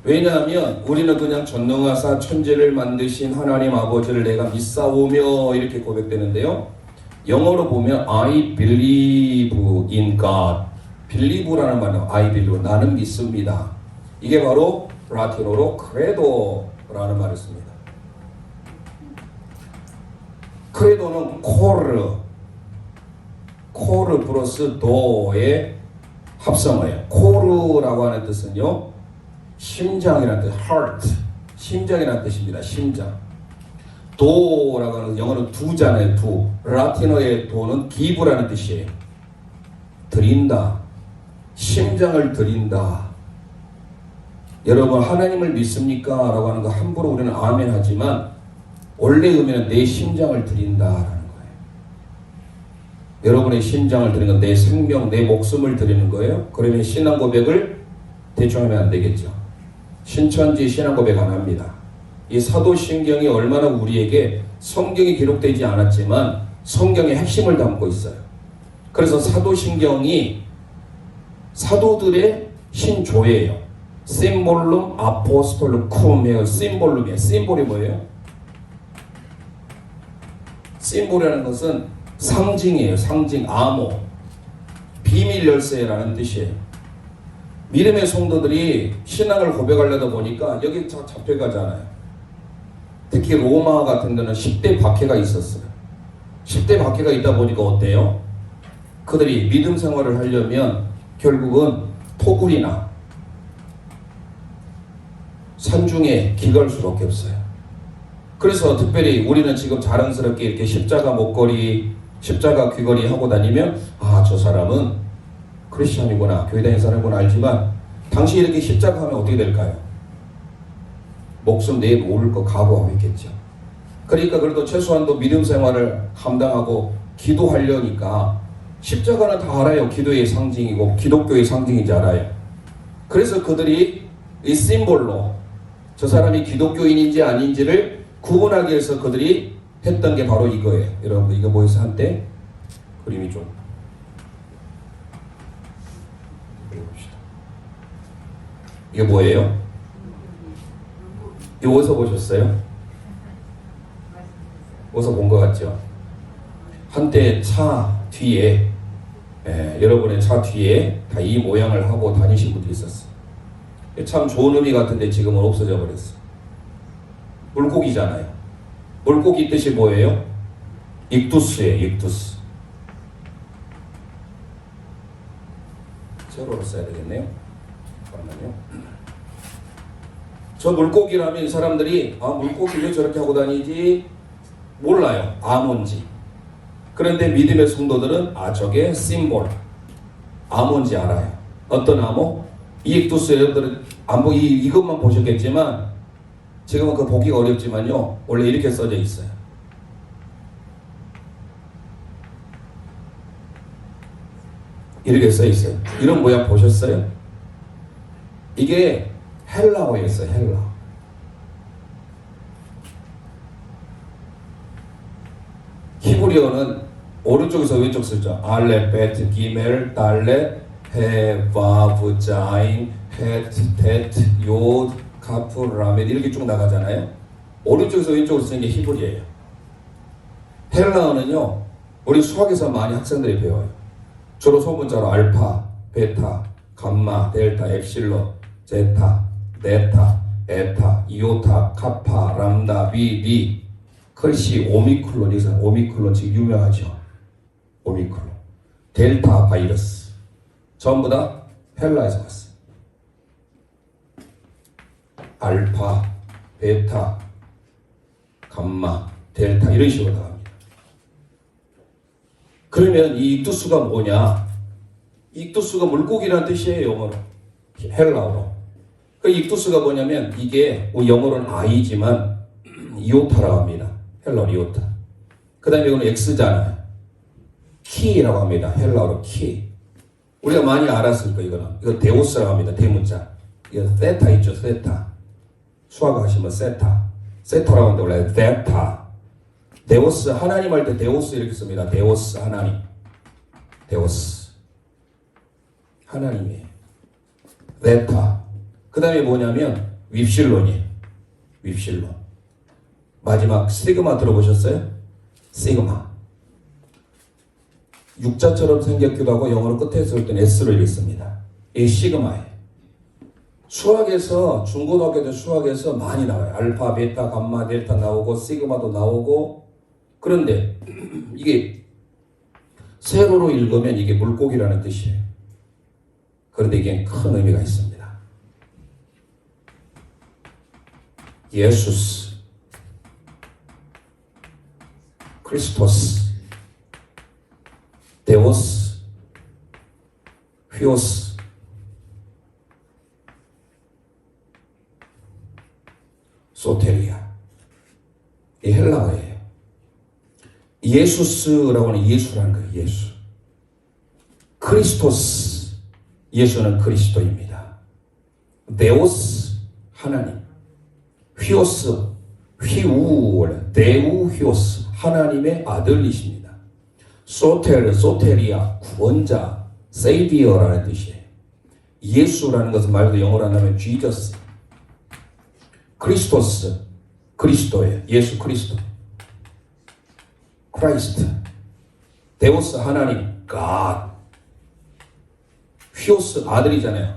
왜냐하면 우리는 그냥 전능하사 천지를 만드신 하나님 아버지를 내가 믿사오며 이렇게 고백되는데요. 영어로 보면 I believe in God. believe라는 말은 I believe, 나는 믿습니다. 이게 바로 라틴어로 credo라는 말을 씁니다. credo는 코르 플러스 도의 합성어예요. 코르라고 하는 뜻은요, 심장이라는 뜻, heart, 심장이라는 뜻입니다. 심장. 도라고 하는 영어는 두잖아요. 두. 라틴어의 도는 give라는 뜻이에요. 드린다. 심장을 드린다. 여러분 하나님을 믿습니까? 라고 하는 거 함부로 우리는 아멘 하지만 원래 의미는 내 심장을 드린다라는 거예요. 여러분의 심장을 드리는 건 내 생명, 내 목숨을 드리는 거예요. 그러면 신앙 고백을 대충 하면 안 되겠죠. 신천지 신앙 고백 안 합니다. 이 사도신경이 얼마나 우리에게 성경이 기록되지 않았지만 성경의 핵심을 담고 있어요. 그래서 사도신경이 사도들의 신조예요. 심볼룸 아포스톨룸 쿰이에요. 심볼룸이에요. 심볼이 뭐예요? 심볼이라는 것은 상징이에요. 상징, 암호, 비밀 열쇠라는 뜻이에요. 믿음의 성도들이 신앙을 고백하려다 보니까 여기 잡혀가잖아요. 특히 로마 같은 데는 10대 박해가 있었어요. 10대 박해가 있다 보니까 어때요? 그들이 믿음 생활을 하려면 결국은 토굴이나 산중에 기갈 수밖에 없어요. 그래서 특별히 우리는 지금 자랑스럽게 이렇게 십자가 목걸이, 십자가 귀걸이 하고 다니면 아, 저 사람은 크리스천이구나, 교회 다니는 사람이구나 알지만 당시 이렇게 십자가 하면 어떻게 될까요? 목숨 내놓을 거 각오하고 있겠죠. 그러니까 그래도 최소한도 믿음 생활을 감당하고 기도하려니까 십자가는 다 알아요. 기도의 상징이고 기독교의 상징인지 알아요. 그래서 그들이 이 심볼로 저 사람이 기독교인인지 아닌지를 구분하기 위해서 그들이 했던 게 바로 이거예요. 여러분 이거 뭐해서 한때 그림이 좀 그려봅시다. 이게 뭐예요? 이거 어디서 보셨어요? 어디서 본 것 같죠? 한때 차 뒤에 여러분의 차 뒤에 다 이 모양을 하고 다니신 분도 있었어요. 참 좋은 의미 같은데 지금은 없어져 버렸어. 물고기잖아요. 물고기 뜻이 뭐예요? 익두스예요. 익두스. 세로로 써야 되겠네요. 잠깐만요. 저 물고기라면 이 사람들이 아, 물고기 왜 저렇게 하고 다니지? 몰라요. 암호인지. 그런데 믿음의 성도들은 아, 저게 심볼, 암호인지 알아요. 어떤 암호? 이익두스. 여러분들은 이것만 보셨겠지만 지금은 그 보기가 어렵지만요, 원래 이렇게 써져 있어요. 이렇게 써 있어요. 이런 모양 보셨어요? 이게 헬라어였어요. 헬라. 히브리어는 오른쪽에서 왼쪽 쓰죠. 알레, 베트, 기멜, 달레, 헤, 바브, 자인, 헤트, 테트, 요드, 카프, 라메드 이렇게 쭉 나가잖아요. 오른쪽에서 왼쪽으로 쓰는 게 히브리어예요. 헬라어는요, 우리 수학에서 많이 학생들이 배워요. 주로 소문자로 알파, 베타, 감마, 델타, 엡실론, 제타, 네타, 에타, 이오타, 카파, 람다, 비디, 클시, 오미클론, 여기서 오미클론 지금 유명하죠. 오미클론, 델타 바이러스 전부 다 헬라에서 왔어요. 알파, 베타, 감마, 델타 이런 식으로 나갑니다. 그러면 이 익두스가 뭐냐? 익두스가 물고기라는 뜻이에요. 영어로, 헬라어로. 그 익두스가 뭐냐면 이게 영어로는 I지만 이오타라고 합니다. 헬라어로 이오타. 그 다음에 이거는 X잖아요. 키라고 합니다. 헬라어로 키. 우리가 많이 알았을 거예요. 이거 데오스라고 합니다. 대문자. 이거 세타 있죠. 세타. 수학 하시면 세타. 세타라고 하는데 원래 데타. 데오스 하나님 할 때 데오스 이렇게 씁니다. 데오스 하나님. 데오스 하나님이에요. 데타. 그 다음에 뭐냐면 윕실론이에요. 윕실론. 마지막 시그마 들어보셨어요? 시그마. 육자처럼 생겼기도 하고 영어로 끝에 쓸 때는 S로 읽습니다. 이 시그마예요. 수학에서 중고등학교 때 수학에서 많이 나와요. 알파, 베타, 감마, 델타 나오고 시그마도 나오고. 그런데 이게 세로로 읽으면 이게 물고기라는 뜻이에요. 그런데 이게 큰 의미가 있습니다. 예수스, 크리스토스, 데오스, 휘오스, 소테리아. 이 헬라어예요. 예수스라고 하는 예수라는 거예요. 예수. 크리스토스, 예수는 그리스도입니다. 데오스, 하나님. 휘오스, 데우 휘오스, 하나님의 아들이십니다. 소테리아, 구원자, 세이비어라는 뜻이에요. 예수라는 것은 말 그대로 영어로 한다면 Jesus. 크리스토스, 그리스도예요. 예수 그리스도. 크라이스트. 데오스 하나님, God. 휘오스 아들이잖아요.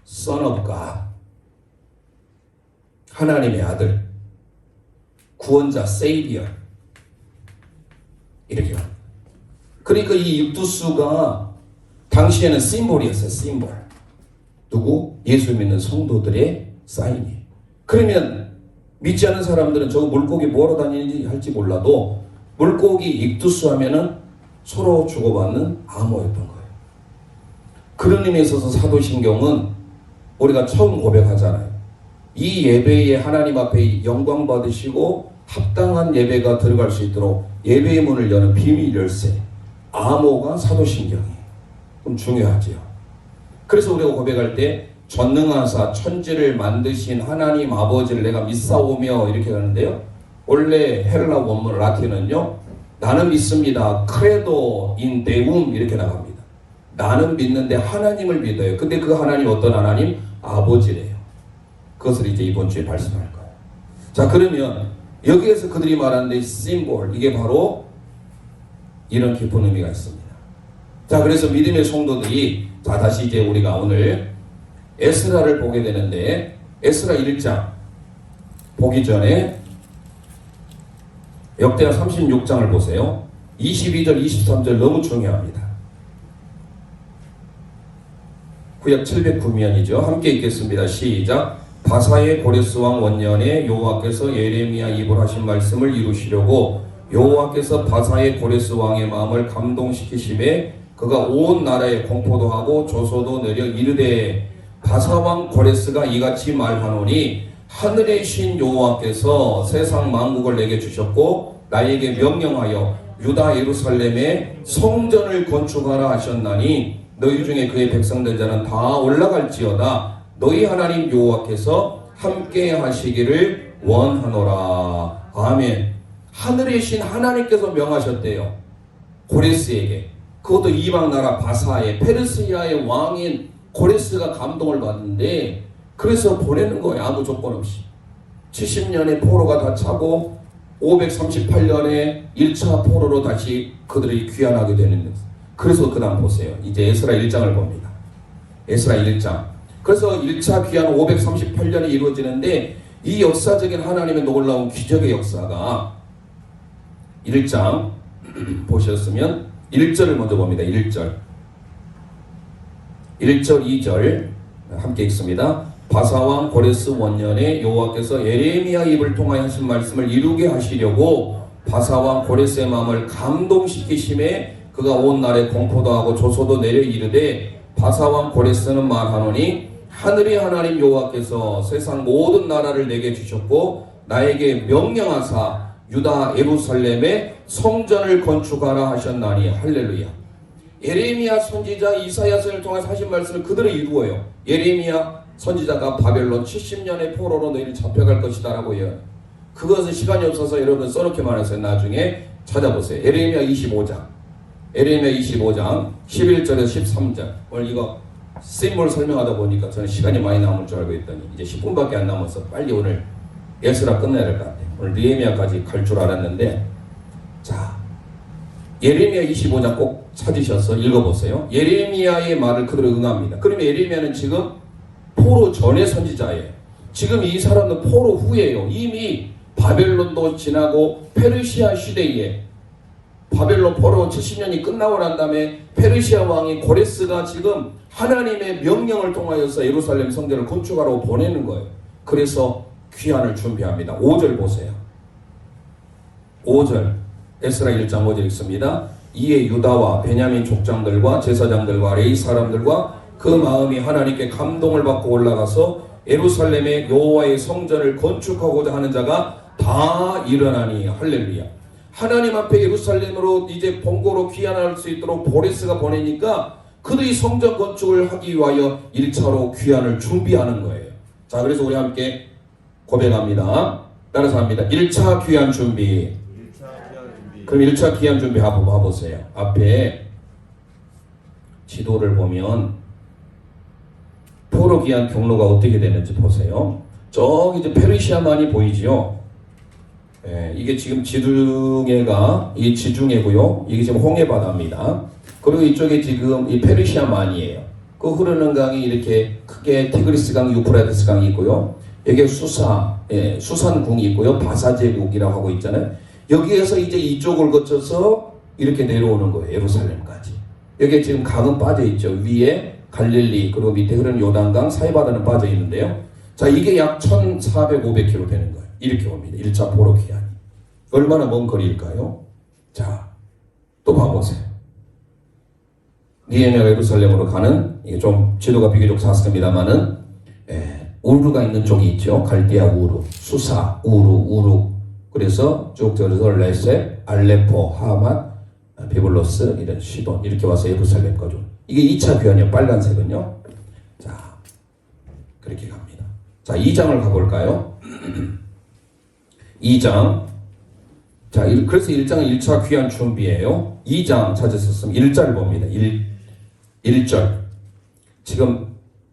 Son of God. 하나님의 아들. 구원자, Savior. 이렇게. 그러니까 이 육두수가 당시에는 심볼이었어요. 심볼. 누구? 예수 믿는 성도들의 사인이에요. 그러면 믿지 않는 사람들은 저거 물고기 뭐하러 다니는지 할지 몰라도 물고기 익두수 하면은 서로 주고받는 암호였던 거예요. 그런 의미에 있어서 사도신경은 우리가 처음 고백하잖아요. 이 예배에 하나님 앞에 영광 받으시고 합당한 예배가 들어갈 수 있도록 예배의 문을 여는 비밀 열쇠. 암호가 사도신경이에요. 그럼 중요하지요. 그래서 우리가 고백할 때 전능하사 천지를 만드신 하나님 아버지를 내가 믿사오며 이렇게 가는데요. 원래 헬라 원문 라틴은요. 나는 믿습니다. 크레도 인 데움 이렇게 나갑니다. 나는 믿는데 하나님을 믿어요. 근데 그 하나님 어떤 하나님? 아버지래요. 그것을 이제 이번 주에 말씀할 거예요. 자, 그러면 여기에서 그들이 말하는 심볼, 이게 바로 이런 깊은 의미가 있습니다. 자, 그래서 믿음의 성도들이, 자, 다시 이제 우리가 오늘 에스라를 보게 되는데, 에스라 1장 보기 전에 역대하 36장을 보세요. 22절, 23절 너무 중요합니다. 구약 709면이죠. 함께 읽겠습니다. 시작. 바사의 고레스 왕 원년에 여호와께서 예레미야 입으로 하신 말씀을 이루시려고 여호와께서 바사의 고레스 왕의 마음을 감동시키심에 그가 온 나라에 공포도 하고 조소도 내려 이르되 바사 왕 고레스가 이같이 말하노니 하늘의 신 여호와께서 세상 만국을 내게 주셨고 나에게 명령하여 유다 예루살렘에 성전을 건축하라 하셨나니 너희 중에 그의 백성된 자는 다 올라갈지어다. 너희 하나님 여호와께서 함께 하시기를 원하노라. 아멘. 하늘의 신 하나님께서 명하셨대요. 고레스에게. 그것도 이방 나라 바사의 페르시아의 왕인 고레스가 감동을 받는데 그래서 보내는 거예요. 아무 조건 없이. 70년의 포로가 다 차고 538년에 1차 포로로 다시 그들이 귀환하게 되는 거예요. 그래서 그 다음 보세요. 이제 에스라 1장을 봅니다. 에스라 1장. 그래서 1차 귀환 538년에 이루어지는데 이 역사적인 하나님의 놀라운 기적의 역사가 1장 보셨으면 1절을 먼저 봅니다. 1절 2절 함께 읽습니다. 바사왕 고레스 원년에 여호와께서 예레미야 입을 통하여 하신 말씀을 이루게 하시려고 바사왕 고레스의 마음을 감동시키심에 그가 온 날에 공포도 하고 조소도 내려 이르되 바사왕 고레스는 말하노니 하늘의 하나님 여호와께서 세상 모든 나라를 내게 주셨고 나에게 명령하사 유다 예루살렘에 성전을 건축하라 하셨나니 할렐루야. 예레미야 선지자 이사야서를 통해서 하신 말씀을 그대로 이루어요. 예레미야 선지자가 바벨론 70년의 포로로 너희를 잡혀갈 것이다 라고 해요. 그것은 시간이 없어서 여러분 써놓게 말했어요. 나중에 찾아보세요. 예레미야 25장 11절에서 13절. 오늘 이거 셈을 설명하다 보니까 저는 시간이 많이 남을 줄 알고 있더니 이제 10분밖에 안 남아서 빨리 오늘 에스라 끝내야 될 것 같아요. 오늘 느헤미야까지 갈 줄 알았는데, 자 예레미야 25장 꼭 찾으셔서 읽어보세요. 예레미야의 말을 그대로 응합니다. 그러면 예레미야는 지금 포로 전의 선지자예요. 지금 이 사람은 포로 후예요. 이미 바벨론도 지나고 페르시아 시대에 바벨론 포로 70년이 끝나고 난 다음에 페르시아 왕이 고레스가 지금 하나님의 명령을 통하여서 예루살렘 성전을 건축하라고 보내는 거예요. 그래서 귀환을 준비합니다. 5절 보세요. 5절 에스라 1장 5절 읽습니다. 이에 유다와 베냐민 족장들과 제사장들과 레위 사람들과 그 마음이 하나님께 감동을 받고 올라가서 예루살렘의 여호와의 성전을 건축하고자 하는 자가 다 일어나니 할렐루야. 하나님 앞에 예루살렘으로 이제 본고로 귀환할 수 있도록 보레스가 보내니까 그들이 성전 건축을 하기 위하여 1차로 귀환을 준비하는 거예요. 자, 그래서 우리 함께 고백합니다. 따라서 합니다. 1차 귀환 준비. 그럼 1차 귀환 준비 한번 봐보세요. 앞에 지도를 보면 포로 귀환 경로가 어떻게 되는지 보세요. 저기 이제 페르시아만이 보이지요. 예, 이게 지금 지중해가 이 지중해고요. 이게 지금 홍해바다입니다. 그리고 이쪽에 지금 이 페르시아만이에요. 그 흐르는 강이 이렇게 크게 티그리스 강, 유프라테스 강이 있고요. 여기에 수산궁이 있고요. 바사제국이라고 하고 있잖아요. 여기에서 이제 이쪽을 거쳐서 이렇게 내려오는 거예요. 예루살렘까지. 여기에 지금 강은 빠져 있죠. 위에 갈릴리 그리고 밑에 흐르는 요단강 사이바다는 빠져 있는데요. 자, 이게 약 1,400, 500km 되는 거예요. 이렇게 옵니다. 1차 포로 귀환이. 얼마나 먼 거리일까요? 자, 또 봐보세요. 느헤미야가 예루살렘으로 가는, 이게 좀 지도가 비교적 작습니다만은 우르가 있는 쪽이 있죠. 갈대아 우르, 수사, 우르. 그래서 쭉 들어서 레셋, 알레포, 하맛, 비블로스, 이런 시돈 이렇게 와서 예루살렘까지 온. 이게 2차 귀환이에요. 빨간색은요. 자, 그렇게 갑니다. 자, 2장을 가볼까요? 2장. 자, 그래서 1장은 1차 귀환 준비예요. 2장 찾으셨으면 1절을 봅니다. 1절. 지금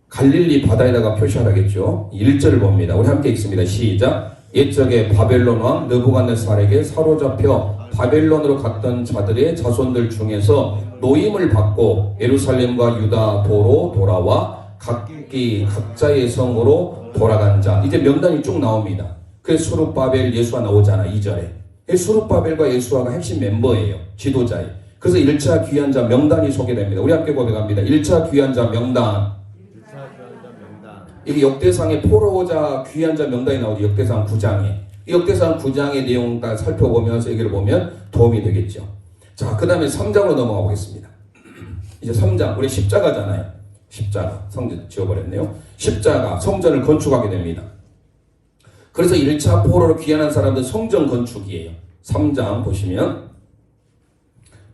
갈릴리 바다에다가 표시하라겠죠. 1절을 봅니다. 우리 함께 읽습니다. 시작. 옛적에 바벨론 왕 느부갓네살에게 사로잡혀 바벨론으로 갔던 자들의 자손들 중에서 노임을 받고 예루살렘과 유다도로 돌아와 각자의 성으로 돌아간 자. 이제 명단이 쭉 나옵니다. 그래서 수룹바벨, 예수아 나오잖아. 2절에. 수룹바벨과 예수아가 핵심 멤버예요. 지도자예요. 그래서 1차 귀환자 명단이 소개됩니다. 우리 함께 고백합니다. 1차 귀환자 명단. 이게 역대상의 포로자 귀환자 명단이 나오죠. 역대상 9장에. 이 역대상 9장의 내용 다 살펴보면서 얘기를 보면 도움이 되겠죠. 자, 그 다음에 3장으로 넘어가 보겠습니다. 이제 3장. 우리 십자가잖아요. 십자가. 성전 지어버렸네요. 십자가. 성전을 건축하게 됩니다. 그래서 1차 포로로 귀환한 사람들 성전 건축이에요. 3장 보시면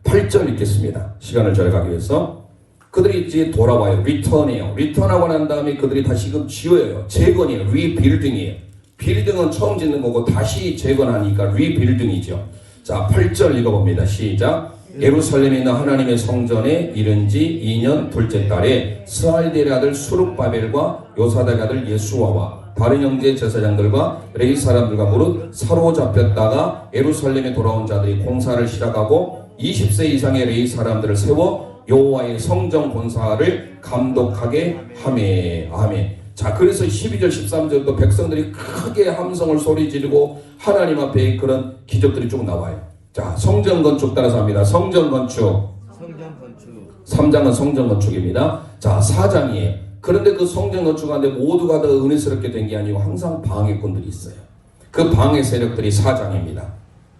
8절 읽겠습니다. 시간을 절약하기 위해서 그들이 이제 돌아와요. 리턴해요. 리턴하고 난 다음에 그들이 다시금 지어요. 재건이에요. 리빌딩이에요. 빌딩은 처음 짓는 거고 다시 재건하니까 리빌딩이죠. 자, 8절 읽어봅니다. 시작. 예루살렘에 있는 하나님의 성전에 이른 지 2년 둘째 달에 스알디엘의 아들 수룹바벨과 요사닥의 아들 예수아와 다른 형제 제사장들과 레위 사람들과 무릇 사로잡혔다가 예루살렘에 돌아온 자들이 공사를 시작하고 20세 이상의 레위 사람들을 세워 여호와의 성전 공사를 감독하게 하매. 아멘. 자, 그래서 12절 13절도 백성들이 크게 함성을 소리 지르고 하나님 앞에 그런 기적들이 쭉 나와요. 자, 성전 건축 따라서 합니다. 성전 건축. 3장은 성전 건축입니다. 자, 4장이에요. 그런데 그 성전 건축하는데 모두가 다 은혜스럽게 된 게 아니고 항상 방해꾼들이 있어요. 그 방해 세력들이 4장입니다.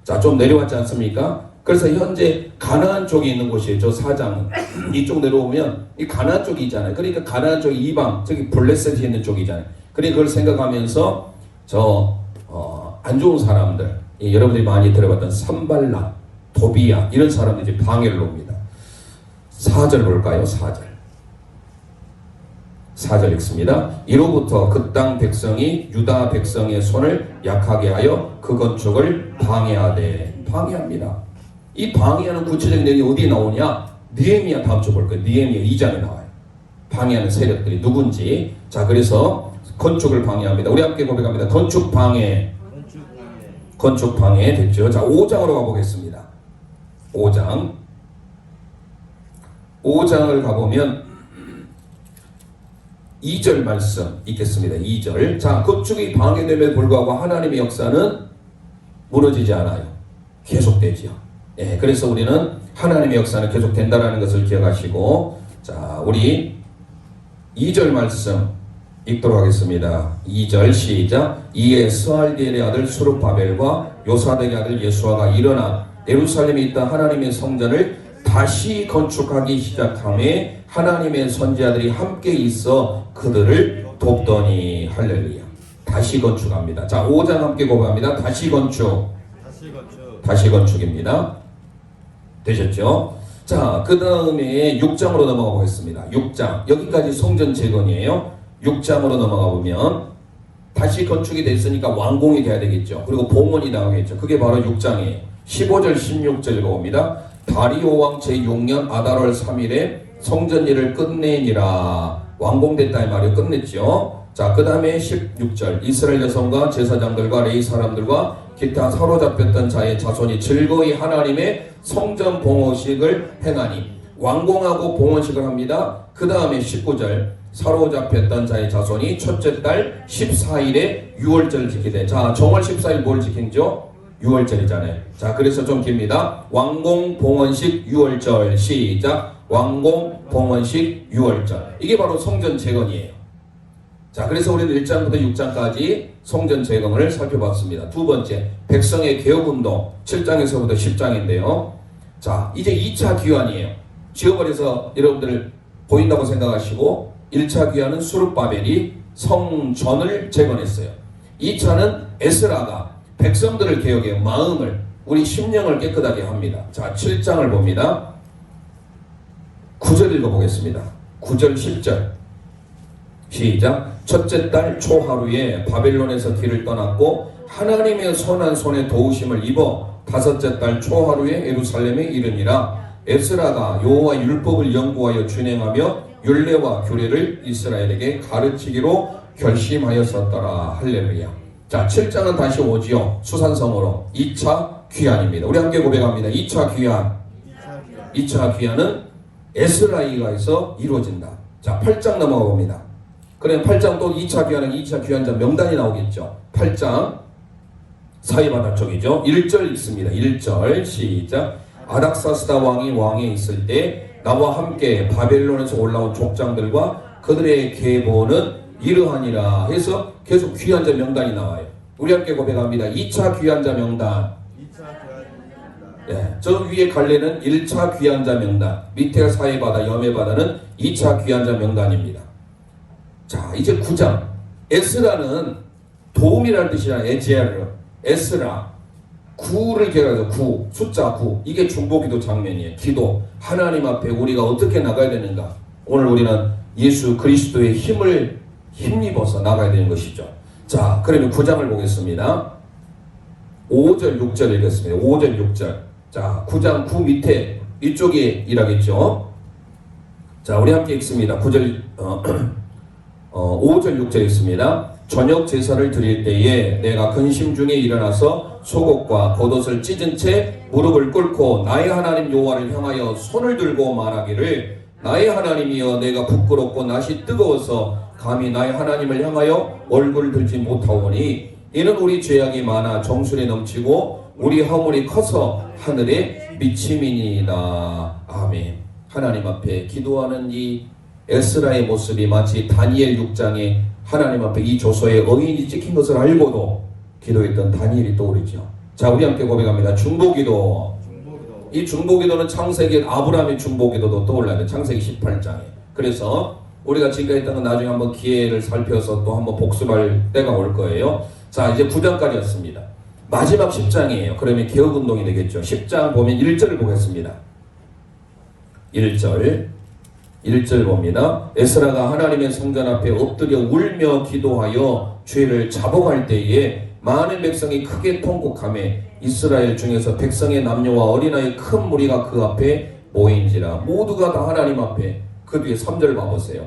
자, 좀 내려왔지 않습니까? 그래서 현재 가나안 쪽에 있는 곳이에요. 저 4장은. 이쪽 내려오면 이 가나안 쪽이 있잖아요. 그러니까 가나안 쪽이 이방, 저기 블레셋이 있는 쪽이잖아요. 그러니까 그걸 생각하면서 안 좋은 사람들, 여러분들이 많이 들어봤던 산발락, 도비야 이런 사람들이 방해를 옵니다. 4절 볼까요? 4절 읽습니다. 이로부터 그 땅 백성이 유다 백성의 손을 약하게 하여 그 건축을 방해하되. 방해합니다. 이 방해하는 구체적인 내용이 어디에 나오냐? 느헤미야 다음 주 볼 거예요. 느헤미야 2장에 나와요. 방해하는 세력들이 누군지. 자, 그래서 건축을 방해합니다. 우리 함께 고백합니다. 건축 방해. 건축 방해 됐죠. 자, 5장으로 가보겠습니다. 5장을 가보면 2절 말씀 읽겠습니다. 2절. 자, 건축이 방해됨에 불구하고 하나님의 역사는 무너지지 않아요. 계속되지요. 예, 그래서 우리는 하나님의 역사는 계속된다는 것을 기억하시고, 자, 우리 2절 말씀 읽도록 하겠습니다. 2절 시작. 이에 스알디엘의 아들 수룹바벨과 요사닥의 아들 예수아가 일어나 예루살렘에 있던 하나님의 성전을 다시 건축하기 시작하며 하나님의 선지자들이 함께 있어 그들을 돕더니. 할렐루야. 다시 건축합니다. 자, 5장 함께 고백합니다. 다시 건축입니다. 되셨죠? 자, 그 다음에 6장으로 넘어가 보겠습니다. 6장. 여기까지 성전 재건이에요. 6장으로 넘어가 보면 다시 건축이 됐으니까 완공이 돼야 되겠죠. 그리고 봉헌이 나오겠죠. 그게 바로 6장이에요. 15절 16절 읽어봅니다. 다리오 왕 제6년 아달월 3일에 성전 일을 끝내니라. 완공됐다 이 말이에요. 끝냈죠. 자, 그 다음에 16절. 이스라엘 여성과 제사장들과 레위 사람들과 기타 사로잡혔던 자의 자손이 즐거이 하나님의 성전 봉헌식을 행하니. 완공하고 봉헌식을 합니다. 그 다음에 19절. 사로잡혔던 자의 자손이 첫째 달 14일에 유월절을 지키되. 자, 정월 14일 뭘 지킨죠? 유월절이잖아요. 자, 그래서 좀 깁니다. 완공 봉헌식 유월절. 시작. 완공 봉헌식 유월절. 이게 바로 성전 재건이에요. 자, 그래서 우리는 1장부터 6장까지 성전 재건을 살펴봤습니다. 두 번째, 백성의 개혁운동 7장에서부터 10장인데요. 자, 이제 2차 귀환이에요. 지어버려서 여러분들 보인다고 생각하시고, 1차 귀환은 수룹바벨이 성전을 재건했어요. 2차는 에스라가 백성들을 개혁해 마음을, 우리 심령을 깨끗하게 합니다. 자, 7장을 봅니다. 9절 읽어보겠습니다. 9절 10절 시작. 첫째 달 초하루에 바벨론에서 길을 떠났고 하나님의 선한 손에 도우심을 입어 다섯째 달 초하루에 예루살렘에 이르니라. 에스라가 여호와 율법을 연구하여 준행하며 율례와 규례를 이스라엘에게 가르치기로 결심하였었더라. 할렐루야. 자, 7장은 다시 오지요. 수산성으로 2차 귀환입니다. 우리 함께 고백합니다. 2차 귀환. 2차 귀환은 에스라이가에서 이루어진다. 자, 8장 넘어가 봅니다. 그래, 8장 또 2차 귀환은 2차 귀환자 명단이 나오겠죠. 8장 사이바다 쪽이죠. 1절 읽습니다. 1절 시작. 아닥사스다 왕이 왕에 있을 때 나와 함께 바벨론에서 올라온 족장들과 그들의 계보는 이러하니라 해서 계속 귀환자 명단이 나와요. 우리 함께 고백합니다. 2차 귀환자 명단. 네, 저 위에 갈래는 1차 귀환자 명단, 밑에 사이바다, 여매바다는 2차 귀환자 명단입니다. 자, 이제 9장. 에스라는 도움이라는 뜻이잖아요. 에제르, 에스라. 9를 기억해서 9, 숫자 9. 이게 중보기도 장면이에요. 기도. 하나님 앞에 우리가 어떻게 나가야 되는가. 오늘 우리는 예수 그리스도의 힘을 힘입어서 나가야 되는 것이죠. 자, 그러면 9장을 보겠습니다. 5절 6절 읽겠습니다. 5절 6절. 자, 9장 9 밑에 이쪽에 일하겠죠. 자, 우리 함께 읽습니다. 9절 5절 6절 읽습니다. 저녁 제사를 드릴 때에 내가 근심 중에 일어나서 속옷과 겉옷을 찢은 채 무릎을 꿇고 나의 하나님 여호와를 향하여 손을 들고 말하기를 나의 하나님이여 내가 부끄럽고 낯이 뜨거워서 감히 나의 하나님을 향하여 얼굴 들지 못하오니 이는 우리 죄악이 많아 정순에 넘치고 우리 허물이 커서 하늘에 미침이니이다. 아멘. 하나님 앞에 기도하는 이 에스라의 모습이 마치 다니엘 6장에 하나님 앞에 이 조서에 의인이 찍힌 것을 알고도 기도했던 다니엘이 떠오르죠. 자, 우리 함께 고백합니다. 중보기도. 이 중보기도는 창세기 아브라함의 중보기도도 떠올라야 돼. 창세기 18장에. 그래서 우리가 지금까지 했던 건 나중에 한번 기회를 살펴서 또 한번 복습할 때가 올 거예요. 자, 이제 9장까지였습니다. 마지막 10장이에요. 그러면 개혁운동이 되겠죠. 10장 보면 1절을 보겠습니다. 1절 봅니다. 에스라가 하나님의 성전 앞에 엎드려 울며 기도하여 죄를 자복할 때에 많은 백성이 크게 통곡하며 이스라엘 중에서 백성의 남녀와 어린아이 큰 무리가 그 앞에 모인지라. 모두가 다 하나님 앞에. 그 뒤에 3절 봐보세요.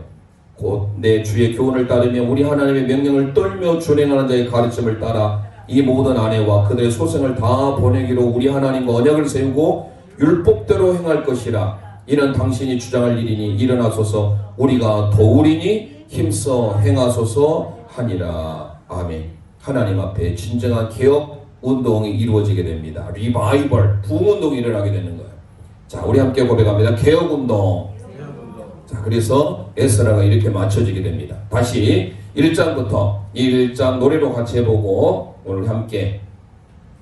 곧 내 주의 교훈을 따르며 우리 하나님의 명령을 떨며 준행하는 자의 가르침을 따라 이 모든 아내와 그들의 소생을 다 보내기로 우리 하나님과 언약을 세우고 율법대로 행할 것이라. 이는 당신이 주장할 일이니 일어나소서 우리가 도우리니 힘써 행하소서 하니라. 아멘. 하나님 앞에 진정한 개혁 운동이 이루어지게 됩니다. 리바이벌, 부흥운동이 일어나게 되는 거예요. 자, 우리 함께 고백합니다. 개혁운동. 자, 그래서 에스라가 이렇게 맞춰지게 됩니다. 다시 1장부터 1장 노래로 같이 해보고 오늘 함께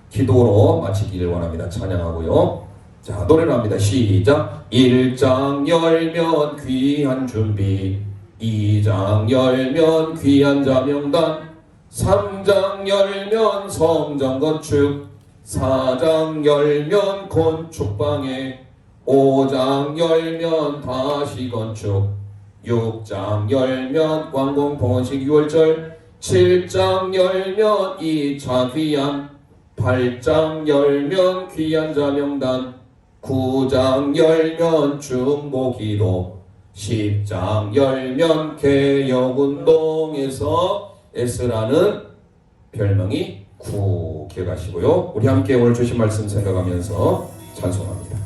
기도로 마치기를 원합니다. 찬양하고요. 자, 노래로 합니다. 시작. 1장 열면 귀한 준비, 2장 열면 귀한 자명단, 3장 열면 성전 건축, 4장 열면 건축방해, 5장 열면 다시 건축, 6장 열면 관공봉헌식 6월절, 7장 열면 2차 귀한, 8장 열면 귀한 자명단, 9장 열면 중보기도, 10장 열면 개혁운동에서 에스라는 별명이 구 기억하시고요. 우리 함께 오늘 주신 말씀 생각하면서 찬송합니다.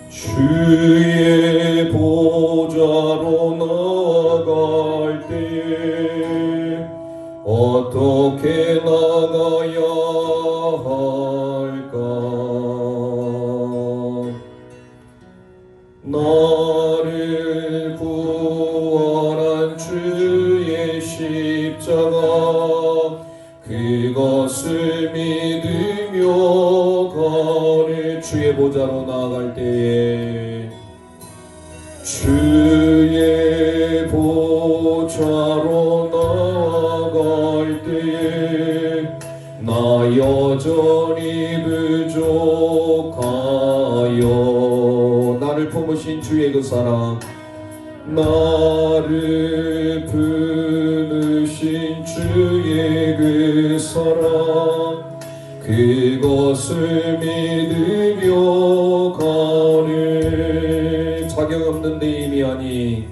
주의 보좌로 나갈 때에 어떻게 나가야 할까? 나를 구원한 주의 십자가 그것을 믿으며 가는 주의 보좌로 나갈 때에 주의 보좌로 나갈 때에 나 여전히 부족하여 나를 품으신 주의 그 사랑 나를 품으신 주의 그 사랑 그것을 믿으며 가는 자격 없는 내 힘이 아니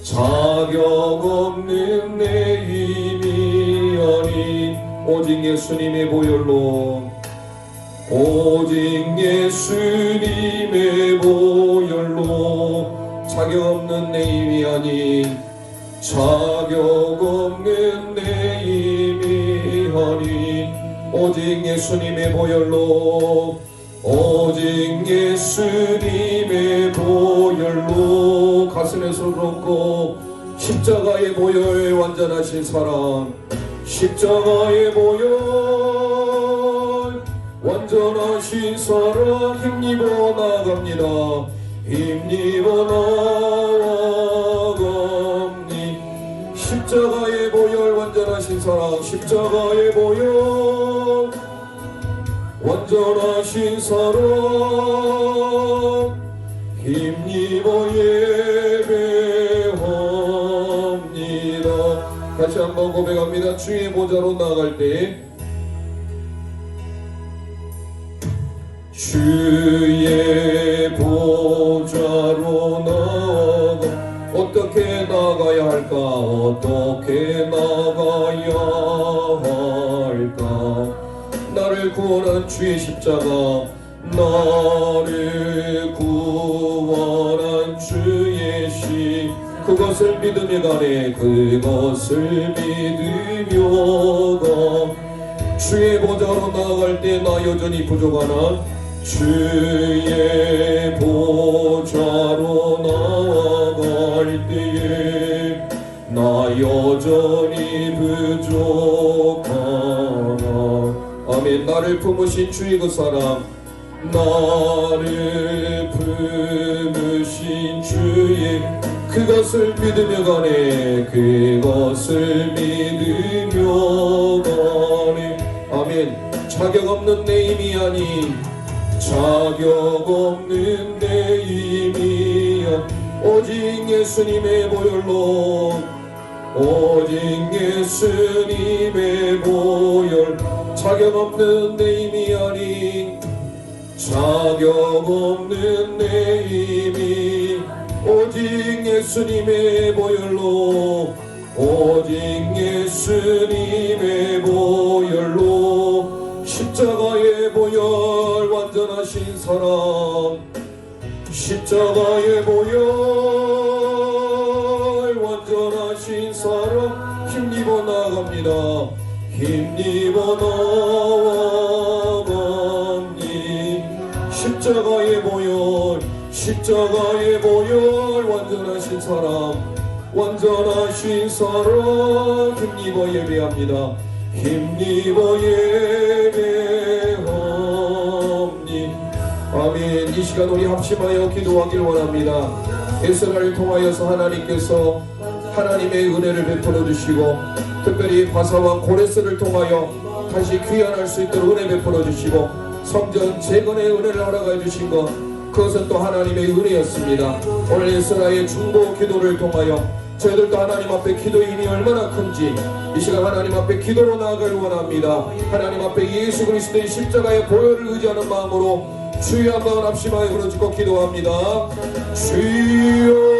자격 없는 내 힘이 아니 오직 예수님의 보혈로 오직 예수님의 보혈로 자격 없는 내 힘이 아닌 자격 없는 내 힘이 아닌 오직 예수님의 보혈로 오직 예수님의 보혈로 가슴에서 걷고 십자가의 보혈 완전하신 사랑 십자가의 보혈 완전하신 사랑 힘입어 나갑니다. 힘입어 나갑니 십자가의 보혈 완전하신 사랑 십자가의 보혈 완전하신 사랑 힘입어 예배합니다. 다시 한번 고백합니다. 주의 보좌로 나갈 때 주의 보좌로 나가. 어떻게 나가야 할까? 어떻게 나가야 할까? 나를 구원한 주의 십자가, 나를 구원한 주의 시, 그것을 믿으며 가네. 그것을 믿으며 가. 주의 보좌로 나아갈 때 나 여전히 부족하나? 주의 보좌로 나아갈 때에 나 여전히 부족하나? 아멘. 나를 품으신 주의 그 사랑, 나를 품으신 주의 그것을 믿으며 가네. 그것을 믿으며 가네. 아멘. 자격 없는 내 힘이 아닌, 자격 없는 내 힘이야. 오직 예수님의 보혈로, 오직 예수님의 보혈. 자격 없는 내 힘이 아닌, 자격 없는 내 힘이 오직 예수님의 보혈로, 오직 예수님의 보혈로. 십자가의 보혈 완전하신 사랑, 십자가의 보혈 완전하신 사랑. 힘입어 나갑니다. 힘입어 나갑니다. 십자가의 보혈, 십자가의 보혈 완전하신 사랑, 완전하신 사랑. 힘입어 예배합니다. 힘입어 예배합니다. 아멘. 이 시간 우리 합심하여 기도하길 원합니다. 에스라를 통하여서 하나님께서 하나님의 은혜를 베풀어 주시고, 특별히 바사왕 고레스를 통하여 다시 귀환할 수 있도록 은혜 베풀어 주시고, 성전 재건의 은혜를 허락해 주신 것, 그것은 또 하나님의 은혜였습니다. 오늘 에스라의 중보 기도를 통하여 저희들도 하나님 앞에 기도의 힘이 얼마나 큰지 이 시간 하나님 앞에 기도로 나아가길 원합니다. 하나님 앞에 예수 그리스도의 십자가의 보혈을 의지하는 마음으로 주여 한번 합심하여 부르짖고 기도합니다. 주여